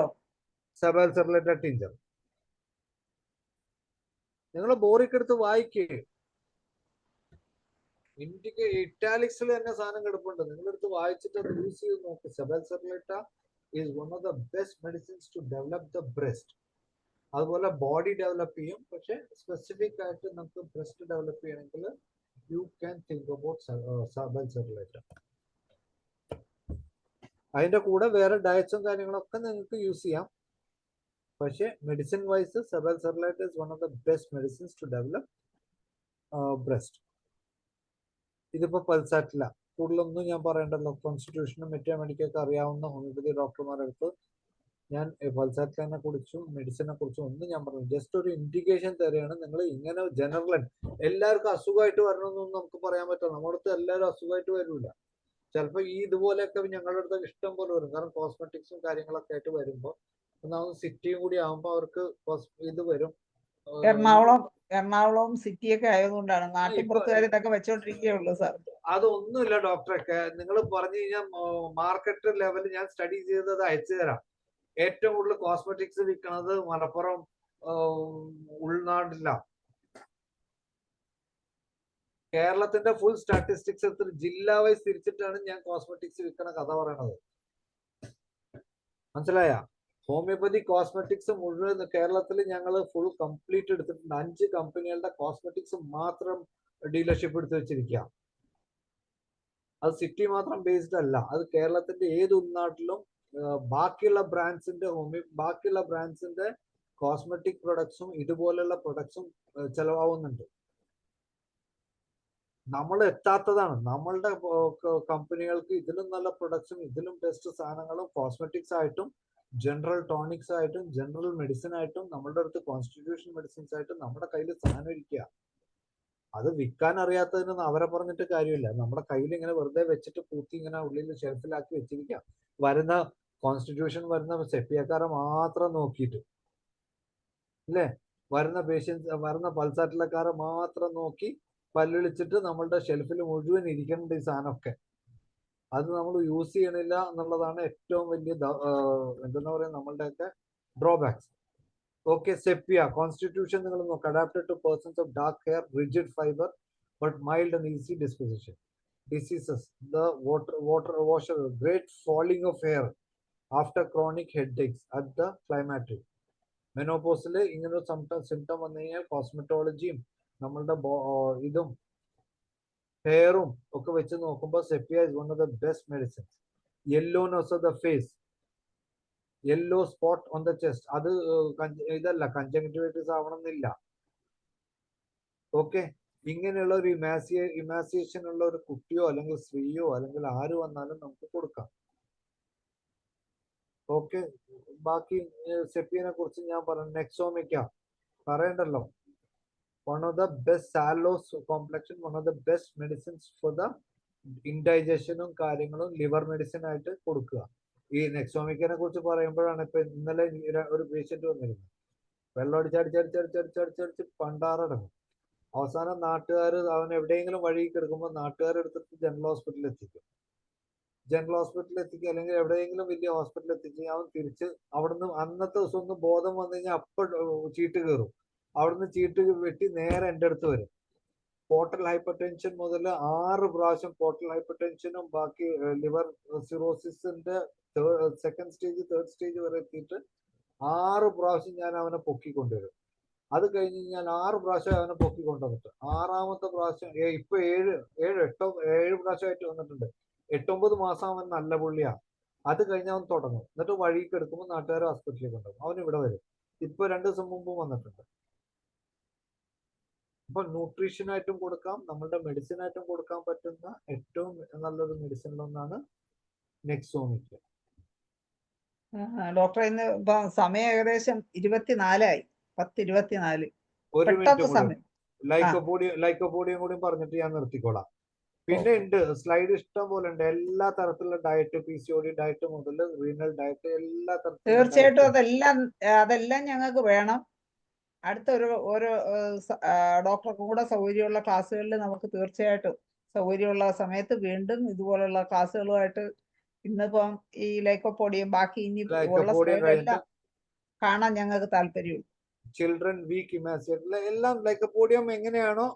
നിങ്ങൾ ബോറിക്കെടുത്ത് വായിക്കേ. ഇറ്റാലിക്സിൽ തന്നെ സാധനം കിടപ്പുണ്ട്, നിങ്ങളെടുത്ത് വായിച്ചിട്ട് അത് യൂസ് ചെയ്ത് നോക്ക്. Sabal serrulata is one of the best medicines to develop the breast. അതുപോലെ ബോഡി ഡെവലപ്പ് ചെയ്യും, പക്ഷെ സ്പെസിഫിക് ആയിട്ട് നമുക്ക് ബ്രസ്റ്റ് ഡെവലപ്പ് ചെയ്യണമെങ്കിൽ you can think about sabal serrulata. അതിന്റെ കൂടെ വേറെ ഡയറ്റ്സും കാര്യങ്ങളൊക്കെ നിങ്ങൾക്ക് യൂസ് ചെയ്യാം. പക്ഷെ medicine wise sabal serrulata is one of the best medicines to develop breast. ഇതിപ്പോ പൾസാറ്റില കൂടുതലൊന്നും ഞാൻ പറയണ്ടല്ലോ. കോൺസ്റ്റിറ്റ്യൂഷനും മെഡിക്കൊക്കെ അറിയാവുന്ന ഹോമിയോപ്പതി ഡോക്ടർമാരുടെ അടുത്ത് ഞാൻ പൾസാറ്റിലിനെ കുറിച്ചും മെഡിസിനെ കുറിച്ചും ഒന്നും ഞാൻ പറഞ്ഞു. ജസ്റ്റ് ഒരു ഇൻഡിക്കേഷൻ തരികയാണ്. നിങ്ങൾ ഇങ്ങനെ ജനറൽ എല്ലാവർക്കും അസുഖമായിട്ട് വരണമെന്നൊന്നും നമുക്ക് പറയാൻ പറ്റില്ല. നമ്മുടെ അടുത്ത് എല്ലാവരും അസുഖമായിട്ട് വരില്ല. ചിലപ്പോൾ ഈ ഇതുപോലെയൊക്കെ ഞങ്ങളുടെ അടുത്ത് ഇഷ്ടം പോലെ വരും. കാരണം കോസ്മെറ്റിക്സും കാര്യങ്ങളൊക്കെ ആയിട്ട് വരുമ്പോൾ ഒന്നാമത് സിറ്റിയും കൂടി ആകുമ്പോൾ അവർക്ക് ഇത് വരും. എറണാകുളവും സിറ്റിയൊക്കെ ആയതുകൊണ്ടാണ്. നാട്ടിൻപുറത്തുകാർ ഇതൊക്കെ വെച്ചോണ്ടിരിക്കുകയുള്ളൂ സാർ. അതൊന്നുമില്ല ഡോക്ടറൊക്കെ, നിങ്ങൾ പറഞ്ഞു കഴിഞ്ഞാൽ മാർക്കറ്റ് ലെവലിൽ ഞാൻ സ്റ്റഡി ചെയ്തത് അയച്ചു തരാം. ഏറ്റവും കൂടുതൽ കോസ്മെറ്റിക്സ് വിൽക്കുന്നത് മലപ്പുറം ഉൾനാടില്ല. കേരളത്തിന്റെ ഫുൾ സ്റ്റാറ്റിസ്റ്റിക്സ് എടുത്തിട്ട് ജില്ലാ വൈസ് തിരിച്ചിട്ടാണ് ഞാൻ കോസ്മെറ്റിക്സ് വിൽക്കുന്ന കഥ പറയണത്. മനസ്സിലായ? ഹോമിയോപ്പതി കോസ്മെറ്റിക്സ് മുഴുവൻ കേരളത്തിൽ ഞങ്ങൾ ഫുൾ കംപ്ലീറ്റ് എടുത്തിട്ടുണ്ട്. 5 കമ്പനികളുടെ കോസ്മെറ്റിക്സ് മാത്രം ഡീലർഷിപ്പ് എടുത്ത് വെച്ചിരിക്കുക. അത് സിറ്റി മാത്രം ബേസ്ഡ് അല്ല, അത് കേരളത്തിന്റെ ഏത് ഉൾനാട്ടിലും ബാക്കിയുള്ള ബ്രാൻഡ്സിന്റെ കോസ്മെറ്റിക് പ്രൊഡക്ട്സും ഇതുപോലെയുള്ള പ്രൊഡക്ട്സും ചെലവാകുന്നുണ്ട്. നമ്മൾ എത്താത്തതാണ്. നമ്മളുടെ കമ്പനികൾക്ക് ഇതിലും നല്ല പ്രൊഡക്ഷൻ, ഇതിലും ബെസ്റ്റ് സാധനങ്ങളും കോസ്മെറ്റിക്സ് ആയിട്ടും ജനറൽ ടോണിക്സ് ആയിട്ടും ജനറൽ മെഡിസിൻ ആയിട്ടും നമ്മളുടെ അടുത്ത് കോൺസ്റ്റിറ്റ്യൂഷൻ മെഡിസിൻസ് ആയിട്ടും നമ്മുടെ കയ്യിൽ സാധനം ഇരിക്കുക. അത് വിൽക്കാൻ അറിയാത്തതിനൊന്നും അവരെ പറഞ്ഞിട്ട് കാര്യമില്ല. നമ്മുടെ കയ്യിൽ ഇങ്ങനെ വെറുതെ വെച്ചിട്ട് പൂത്തി ഇങ്ങനെ ഉള്ളിൽ ഷെൽഫിലാക്കി വെച്ചിരിക്കുക. വരുന്ന കോൺസ്റ്റിറ്റ്യൂഷൻ വരുന്ന സെപ്പിയക്കാരെ മാത്രം നോക്കിയിട്ട്, അല്ലേ? വരുന്ന പേഷ്യൻസ്, വരുന്ന പൾസാറ്റിലക്കാരെ മാത്രം നോക്കി പല്ലിളിച്ചിട്ട് നമ്മളുടെ ഷെൽഫിൽ മുഴുവൻ ഇരിക്കുന്നുണ്ട് ഈ സാധനമൊക്കെ. അത് നമ്മൾ യൂസ് ചെയ്യണില്ല എന്നുള്ളതാണ് ഏറ്റവും വലിയ എന്താ പറയുക നമ്മളുടെയൊക്കെ ഡ്രോബാക്സ്. ഓക്കെ, സെപ്പിയ കോൺസ്റ്റിറ്റ്യൂഷൻ നിങ്ങൾ നോക്കുക. Adapted to persons of dark hair, rigid fibre but mild and easy disposition. Diseases, the water washer, great falling off hair after chronic headaches at the climatic. മെനോപോസിൽ ഇങ്ങനെ symptom വന്നു കഴിഞ്ഞാൽ കോസ്മെറ്റോളജിയും നമ്മളുടെ ഇതും ഹെയറും ഒക്കെ വെച്ച് നോക്കുമ്പോൾ sepia is one of the best medicines. Yellowness of the face, yellow spot on the chest, അത് ഇതല്ല കൺജങ്ക്റ്റിവൈറ്റിസ് ആവണമെന്നില്ല. ഓക്കെ, ഇങ്ങനെയുള്ള ഒരു ഇമാസിയേഷൻ ഉള്ള ഒരു കുട്ടിയോ അല്ലെങ്കിൽ സ്ത്രീയോ അല്ലെങ്കിൽ ആര് വന്നാലും നമുക്ക് കൊടുക്കാം. ഓക്കെ, ബാക്കി സെപ്പിയനെ കുറിച്ച് ഞാൻ പറഞ്ഞു. നെക്സോമിക്ക പറയണ്ടല്ലോ, one of the best sallows complexion, one of the best medicines for the indigestionും കാര്യങ്ങളും ലിവർ മെഡിസിൻ ആയിട്ട് കൊടുക്കുക. ഈ നെക്സോമിക്കനെ കുറിച്ച് പറയുമ്പോഴാണ് ഇപ്പൊ ഇന്നലെ ഒരു പേഷ്യന്റ് വന്നിരുന്നത്. വെള്ളം അടിച്ചടിച്ചടിച്ചടിച്ചടിച്ചടിച്ചടിച്ച് പണ്ടാറടങ്ങും. അവസാനം നാട്ടുകാർ അവൻ എവിടെയെങ്കിലും വഴി കിടക്കുമ്പോൾ നാട്ടുകാരെടുത്തിട്ട് ജനറൽ ഹോസ്പിറ്റലിൽ എത്തിക്കും. ജനറൽ ഹോസ്പിറ്റലിൽ എത്തിക്കുക അല്ലെങ്കിൽ എവിടെയെങ്കിലും വലിയ ഹോസ്പിറ്റലിൽ എത്തിച്ച് അവൻ തിരിച്ച് അവിടുന്ന് അന്നത്തെ ദിവസം ഒന്ന് ബോധം വന്നു കഴിഞ്ഞാൽ അപ്പോൾ ചീട്ട് കയറും. അവിടുന്ന് ചീട്ട് വെട്ടി നേരെ എൻ്റെ അടുത്ത് വരും. പോർട്ടൽ ഹൈപ്പർ ടെൻഷൻ മുതൽ 6 പ്രാവശ്യം പോർട്ടൽ ഹൈപ്പർ ടെൻഷനും ബാക്കി ലിവർ സിറോസിന്റെ സെക്കൻഡ് സ്റ്റേജ് തേർഡ് സ്റ്റേജ് വരെ എത്തിയിട്ട് 6 പ്രാവശ്യം ഞാൻ അവനെ പൊക്കിക്കൊണ്ടുവരും. അത് കഴിഞ്ഞ് ഞാൻ 6 പ്രാവശ്യം അവനെ പൊക്കിക്കൊണ്ടുവന്നിട്ട് 6ാമത്തെ പ്രാവശ്യം ഇപ്പൊ 7 പ്രാവശ്യമായിട്ട് വന്നിട്ടുണ്ട്. 8-9 മാസം അവൻ നല്ല പുള്ളിയാ. അത് കഴിഞ്ഞ് അവൻ തുടങ്ങും. എന്നിട്ട് വഴിക്ക് എടുക്കുമ്പോൾ നാട്ടുകാർ ഹോസ്പിറ്റലിൽ കൊണ്ടുപോകും. അവൻ ഇവിടെ വരും. ഇപ്പൊ 2 ദിവസം മുമ്പ് വന്നിട്ടുണ്ട്. അപ്പൊ ന്യൂട്രീഷൻ ആയിട്ടും കൊടുക്കാം, നമ്മളുടെ മെഡിസിൻ ആയിട്ടും കൊടുക്കാൻ പറ്റുന്ന ഏറ്റവും നല്ലൊരു മെഡിസിനിലൊന്നാണ് നെക്സോമിക്ക. ഡോക്ടർ, ഇന്ന് ഇപ്പൊ സമയം ഏകദേശം 24 10:24. ഒരു മിനിറ്റ് പെട്ടെന്ന് കൂടി സമയം. ലൈക്കോപോഡിയം കൂടി പറഞ്ഞിട്ട് ഞാൻ നിർത്തിക്കോളാം. പിന്നെ ഉണ്ട് സ്ലൈഡ് ഇഷ്ടം പോലെ ഉണ്ട്. എല്ലാ തരത്തിലുള്ള ഡയറ്റ്, PCOD ഡയറ്റ് മുതൽ റീനൽ ഡയറ്റ്, എല്ലാ തരത്തിലുള്ള തീർച്ചയായിട്ടും അതെല്ലാം ഞങ്ങൾക്ക് വേണം. അടുത്ത ഒരു ഡോക്ടർക്ക് കൂടെ സൗകര്യമുള്ള ക്ലാസ്സുകളിൽ നമുക്ക് തീർച്ചയായിട്ടും സൗകര്യമുള്ള സമയത്ത് വീണ്ടും ഇതുപോലുള്ള ക്ലാസ്സുകളുമായിട്ട് ഇന്നിപ്പം ഈ ലൈക്കോപോഡിയം ബാക്കി ഇനി ഉള്ള സ്ലൈഡെല്ലാം കാണാൻ ഞങ്ങൾക്ക് താല്പര്യമുണ്ട്. ചിൽഡ്രൻ വീക്ക് ഇമാസിയേഷൻ എല്ലാം ലൈക്കോപോഡിയം എങ്ങനെയാണോ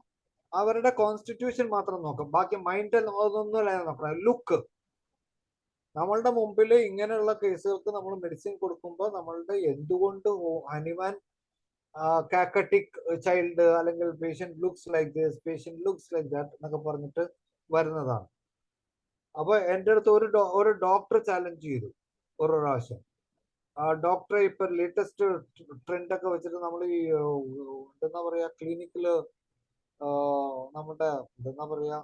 അവരുടെ കോൺസ്റ്റിറ്റ്യൂഷൻ മാത്രം നോക്കാം. ബാക്കി മൈൻഡ് ഒന്നുമില്ല നോക്കണം. ലുക്ക്, നമ്മളുടെ മുമ്പിൽ ഇങ്ങനെയുള്ള കേസുകൾക്ക് നമ്മൾ മെഡിസിൻ കൊടുക്കുമ്പോൾ നമ്മളുടെ എന്തുകൊണ്ട് ഹനിമാൻ കാക്കട്ടിക് ചൈൽഡ് അല്ലെങ്കിൽ patient looks like this, patient looks like that എന്നൊക്കെ പറഞ്ഞിട്ട് വരുന്നതാണ്. അപ്പൊ എൻ്റെ അടുത്ത് ഒരു ഡോക്ടർ ചാലഞ്ച് ചെയ്തു ഒരു പ്രാവശ്യം. ഡോക്ടറെ ഇപ്പൊ ലേറ്റസ്റ്റ് ട്രെൻഡ് ഒക്കെ വെച്ചിട്ട് നമ്മൾ ഈ എന്താ പറയാ ക്ലിനിക്കില് നമ്മുടെ എന്താ പറയാ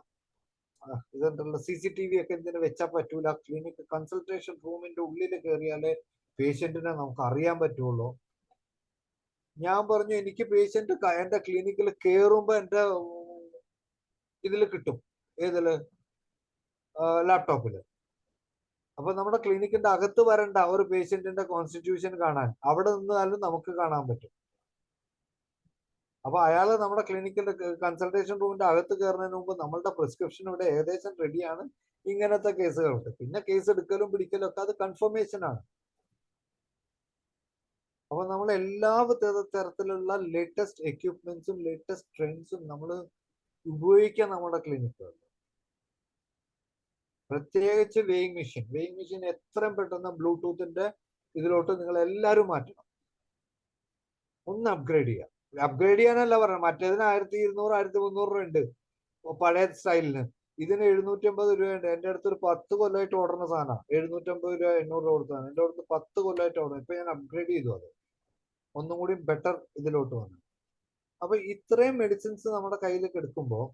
ഇതെന്തുള്ള CCTV ഒക്കെ എന്തിനു വെച്ചാൽ പറ്റൂല. ക്ലിനിക് കൺസൾട്ടേഷൻ റൂമിന്റെ ഉള്ളിൽ കയറിയാലേ പേഷ്യന്റിനെ നമുക്ക് അറിയാൻ പറ്റുള്ളൂ. ഞാൻ പറഞ്ഞു എനിക്ക് പേഷ്യന്റ് എന്റെ ക്ലിനിക്കിൽ കയറുമ്പോ എന്റെ ഇതിൽ കിട്ടും. ഏതില്? ലാപ്ടോപ്പില്. അപ്പൊ നമ്മുടെ ക്ലിനിക്കിന്റെ അകത്ത് വരണ്ട ഒരു പേഷ്യന്റിന്റെ കോൺസ്റ്റിറ്റ്യൂഷൻ കാണാൻ, അവിടെ നിന്നാലും നമുക്ക് കാണാൻ പറ്റും. അപ്പൊ അയാള് നമ്മുടെ ക്ലിനിക്കിന്റെ കൺസൾട്ടേഷൻ റൂമിന്റെ അകത്ത് കയറുന്നതിന് മുമ്പ് നമ്മളുടെ പ്രിസ്ക്രിപ്ഷൻ ഇവിടെ ഏകദേശം റെഡിയാണ് ഇങ്ങനത്തെ കേസുകൾക്ക്. പിന്നെ കേസ് എടുക്കലും പിടിക്കലും ഒക്കെ അത് കൺഫർമേഷൻ ആണ്. അപ്പൊ നമ്മൾ എല്ലാ തരത്തിലുള്ള ലേറ്റസ്റ്റ് എക്യുപ്മെന്റ്സും ലേറ്റസ്റ്റ് ട്രെൻഡ്സും നമ്മൾ ഉപയോഗിക്കാൻ നമ്മുടെ ക്ലിനിക്കുകളിൽ. പ്രത്യേകിച്ച് വെയിങ് മെഷീൻ എത്രയും പെട്ടെന്ന് ബ്ലൂടൂത്തിന്റെ ഇതിലോട്ട് നിങ്ങൾ എല്ലാവരും മാറ്റണം. ഒന്ന് അപ്ഗ്രേഡ് ചെയ്യാം. അപ്ഗ്രേഡ് ചെയ്യാനല്ല പറഞ്ഞത്, മറ്റേതിന് 1200 1300 രൂപ ഉണ്ട് പഴയ സ്റ്റൈലിന്. ഇതിന് 750 രൂപയുണ്ട്. എൻ്റെ അടുത്ത് ഒരു 10 കൊല്ലമായിട്ട് ഓടുന്ന സാധനമാണ്. 750 രൂപ 800 രൂപ കൊടുത്താണ്. എൻ്റെ അടുത്ത് 10 കൊല്ലമായിട്ട് ഓടുന്നത്. ഇപ്പൊ ഞാൻ അപ്ഗ്രേഡ് ചെയ്തു, അത് ഒന്നും കൂടി ബെറ്റർ ഇതിലോട്ട് വന്നു. അപ്പൊ ഇത്രയും മെഡിസിൻസ് നമ്മുടെ കയ്യിലേക്ക് എടുക്കുമ്പോൾ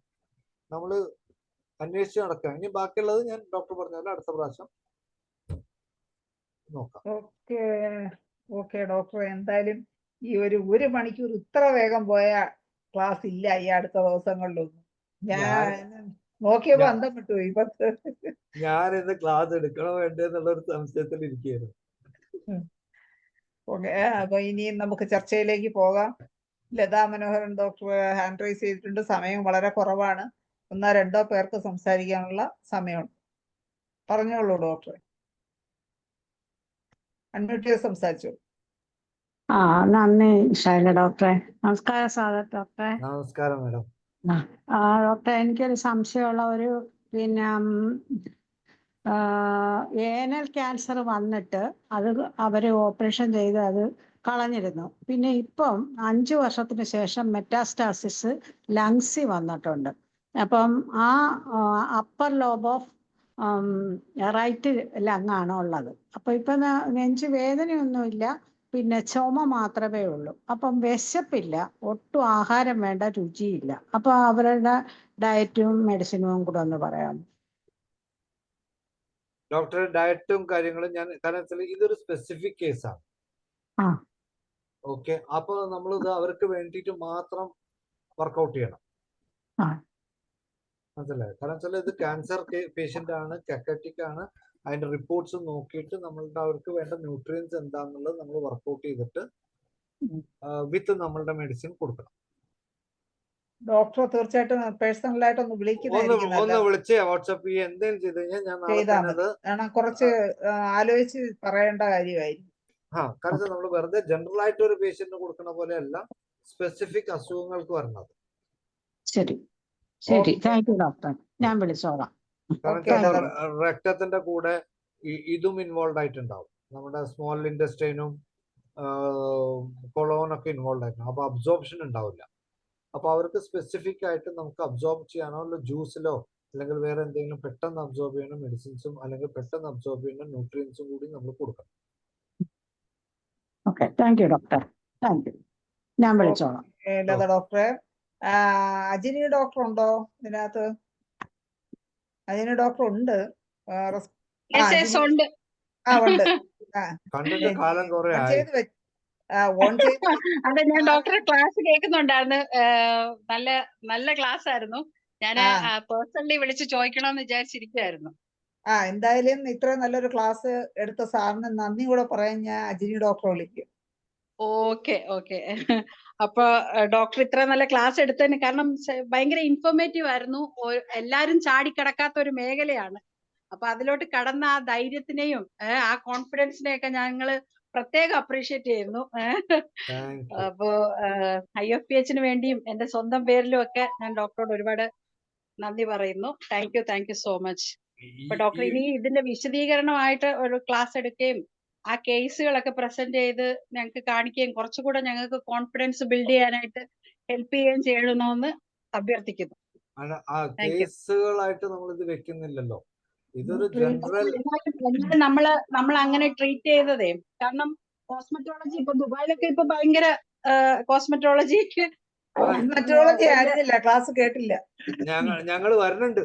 നമ്മൾ അന്വേഷിച്ച് നടക്കുക. ഇനി ബാക്കിയുള്ളത് ഞാൻ ഡോക്ടർ പറഞ്ഞാൽ അടുത്ത പ്രാവശ്യം നോക്കാം. ഓക്കെ ഓക്കെ ഡോക്ടർ, എന്തായാലും ഈ ഒരു മണിക്കൂർ ഇത്ര വേഗം പോയ ക്ലാസ് ഇല്ല ഈ അടുത്ത ദിവസങ്ങളിലൊന്നും. ഞാൻ നോക്കിയപ്പോ അന്തം വിട്ടുപോയി. ഞാൻ ഇന്ന് ക്ലാസ് എടുക്കണോ വേണ്ടേ എന്നുള്ളൊരു സംശയത്തിൽ ഇരിക്കുകയായിരുന്നു. ഓക്കെ, അപ്പൊ ഇനിയും നമുക്ക് ചർച്ചയിലേക്ക് പോകാം. ലതാ മനോഹരൻ ഡോക്ടർ ഹാൻഡ് റൈസ് ചെയ്തിട്ടുണ്ട്. സമയം വളരെ കുറവാണ്. 1-2 പേർക്ക് സംസാരിക്കാനുള്ള സമയമുണ്ട്. പറഞ്ഞോളൂ ഡോക്ടറെ, അൺമ്യൂട്ട് ചെയ്ത് സംസാരിച്ചു. നന്ദി ശൈല ഡോക്ടറെ. നമസ്കാരം സാദർ ഡോക്ടറെ. നമസ്കാരം മാഡം. ഡോക്ടറെ, എനിക്കൊരു സംശയമുള്ള പിന്നെ ഏനൽ ക്യാൻസർ വന്നിട്ട് അത് അവര് ഓപ്പറേഷൻ ചെയ്ത് അത് കളഞ്ഞിരുന്നു. പിന്നെ ഇപ്പം 5 വർഷത്തിന് ശേഷം മെറ്റാസ്റ്റാസിസ് ലങ്സിൽ വന്നിട്ടുണ്ട്. അപ്പം ആ അപ്പർ ലോബ് ഓഫ് റൈറ്റ് ലങ്ങാണ് ഉള്ളത്. അപ്പൊ ഇപ്പൊ നെഞ്ച് വേദനയൊന്നുമില്ല, പിന്നെ ചുമ മാത്രമേ ഉള്ളൂ. അപ്പം വിശപ്പില്ല, ഒട്ടും ആഹാരം വേണ്ട, രുചിയില്ല. അപ്പൊ അവരുടെ ഡയറ്റും മെഡിസിനും കൂടെ ഒന്ന് പറയാം. ഡോക്ടറെ ഡയറ്റും കാര്യങ്ങളും ഞാൻ, കാരണം വെച്ചാൽ ഇതൊരു സ്പെസിഫിക് കേസാണ്. ഓക്കെ, അപ്പൊ നമ്മൾ ഇത് അവർക്ക് വേണ്ടിയിട്ട് മാത്രം വർക്കൗട്ട് ചെയ്യണം. മനസ്സിലായോ? കാരണം വെച്ചാൽ ഇത് ക്യാൻസർ പേഷ്യന്റ് ആണ്, കെക്കറ്റിക് ആണ്. അതിന്റെ റിപ്പോർട്ട്സ് നോക്കിയിട്ട് നമ്മളുടെ അവർക്ക് വേണ്ട ന്യൂട്രിയൻസ് എന്താണെന്നുള്ളത് നമ്മൾ വർക്കൗട്ട് ചെയ്തിട്ട് വിത്ത് നമ്മളുടെ മെഡിസിൻ കൊടുക്കണം. ഡോക്ടർ തീർച്ചയായിട്ടും പേഴ്സണലായിട്ട് ഒന്ന് ഒന്ന് വിളിച്ച് വാട്സാപ്പ് ചെയ്യുക എന്തെങ്കിലും ചെയ്ത് കഴിഞ്ഞാൽ ഞാൻ നാളെ കുറച്ച് ആലോചിച്ച് പറയേണ്ട കാര്യമായിരിക്കും. കാരണം നമ്മൾ വെറുതെ ജനറൽ ആയിട്ട് ഒരു പേഷ്യന്റിന് കൊടുക്കുന്ന പോലെ അല്ല, സ്പെസിഫിക് അസുഖങ്ങൾക്ക് വരണത്. ശരി ശരി, താങ്ക് യു ഡോക്ടർ, ഞാൻ വിളിച്ചോളാം. കാരണം രക്തത്തിന്റെ കൂടെ ഇതും ഇൻവോൾവ് ആയിട്ടുണ്ടാവും. നമ്മുടെ സ്മോൾ ഇൻറ്റസ്റ്റൈനും കൊളോണൊക്കെ ഇൻവോൾവ് ആയിട്ടുണ്ടാവും. അപ്പൊ അബ്സോർപ്ഷൻ ഉണ്ടാവില്ല. അപ്പൊ അവർക്ക് സ്പെസിഫിക് ആയിട്ട് നമുക്ക് അബ്സോർബ് ചെയ്യാനോ അല്ല ജ്യൂസിലോ അല്ലെങ്കിൽ വേറെ എന്തെങ്കിലും പെട്ടെന്ന് അബ്സോർബ് ചെയ്യുന്ന മെഡിസിൻസും അല്ലെങ്കിൽ പെട്ടെന്ന് അബ്സോർബ് ചെയ്യുന്ന ന്യൂട്രിയൻസും കൂടി നമ്മൾ കൊടുക്കണം. Okay, thank you doctor, thank you, ഞാൻ വിളിച്ചോളാം. ലത ഡോക്ടറെ, അജിനി ഡോക്ടർ ഉണ്ടോ ഇതിനകത്ത്? അജിനി ഡോക്ടർ ഉണ്ട്. ഉണ്ട്. കണ്ടിട്ട് കാലം കുറെ ആയി. അതെ, ഞാൻ ഡോക്ടറെ ക്ലാസ് കേൾക്കുന്നുണ്ടായിരുന്നു. നല്ല നല്ല ക്ലാസ് ആയിരുന്നു. ഞാൻ പേഴ്സണലി വിളിച്ച് ചോദിക്കണമെന്ന് വിചാരിച്ചിരിക്കുവായിരുന്നു. എന്തായാലും ഇത്രയും നല്ലൊരു ക്ലാസ് എടുത്ത സാറിന് നന്ദി കൂടെ പറയാൻ ഞാൻ അജിനി ഡോക്ടറെ വിളിക്കും. Okay okay. അപ്പൊ ഡോക്ടർ ഇത്ര നല്ല ക്ലാസ് എടുത്തതിന് കാരണം ഭയങ്കര ഇൻഫോർമേറ്റീവ് ആയിരുന്നു. എല്ലാരും ചാടിക്കടക്കാത്ത ഒരു മേഖലയാണ്. അപ്പൊ അതിലോട്ട് കടന്ന ആ ധൈര്യത്തിനെയും ആ കോൺഫിഡൻസിനെയൊക്കെ ഞങ്ങള് പ്രത്യേകം അപ്രീഷിയേറ്റ് ചെയ്യുന്നു. അപ്പോ IFPH വേണ്ടിയും എന്റെ സ്വന്തം പേരിലും ഒക്കെ ഞാൻ ഡോക്ടറോട് ഒരുപാട് നന്ദി പറയുന്നു. Thank you so much. അപ്പൊ ഡോക്ടർ ഇനി ഇതിന്റെ വിശദീകരണമായിട്ട് ഒരു ക്ലാസ് എടുക്കുകയും ആ കേസുകളൊക്കെ പ്രസന്റ് ചെയ്ത് ഞങ്ങൾക്ക് കാണിക്കുകയും കുറച്ചുകൂടെ ഞങ്ങൾക്ക് കോൺഫിഡൻസ് ബിൽഡ് ചെയ്യാനായിട്ട് ഹെൽപ്പ് ചെയ്യുകയും ചെയ്യണമെന്ന് അഭ്യർത്ഥിക്കുന്നു. കേസുകളായിട്ട് നമ്മൾ ഇത് വെക്കുന്നില്ലല്ലോ, ഇതൊരു ജനറൽ. നമ്മൾ അങ്ങനെ ട്രീറ്റ് ചെയ്തതേ കാരണം കോസ്മെറ്റോളജി ഇപ്പൊ ദുബായിലൊക്കെ ഇപ്പൊ ഭയങ്കര കോസ്മെറ്റോളജി ആയിരുന്നില്ല, ക്ലാസ് കേട്ടില്ല. ഞങ്ങള് വരുന്നുണ്ട്.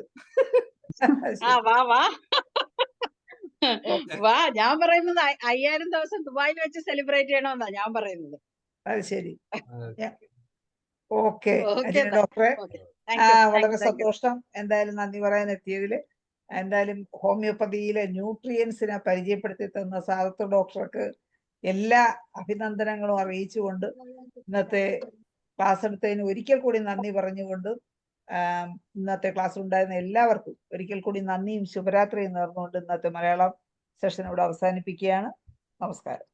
വാ ഞാൻ പറയുന്നത് 5000 ദിവസം ദുബായിൽ വെച്ച് സെലിബ്രേറ്റ് ചെയ്യണമെന്നാ ഞാൻ പറയുന്നത്. അത് ശരി, ഓക്കെ ഡോക്ടറെ, വളരെ സന്തോഷം എന്തായാലും നന്ദി പറയാൻ എത്തിയതില്. എന്തായാലും ഹോമിയോപ്പതിയിലെ ന്യൂട്രിയൻസിനെ പരിചയപ്പെടുത്തി തന്ന സാദത്ത് ഡോക്ടർക്ക് എല്ലാ അഭിനന്ദനങ്ങളും അറിയിച്ചുകൊണ്ട് ഇന്നത്തെ ക്ലാസ് എടുത്തതിന് ഒരിക്കൽ കൂടി നന്ദി പറഞ്ഞുകൊണ്ട് ഇന്നത്തെ ക്ലാസ് ഉണ്ടായിരുന്ന എല്ലാവർക്കും ഒരിക്കൽ കൂടി നന്ദിയും ശുഭരാത്രിയും നേർന്നുകൊണ്ട് ഇന്നത്തെ മലയാളം സെഷൻ ഇവിടെ അവസാനിപ്പിക്കുകയാണ്. നമസ്കാരം.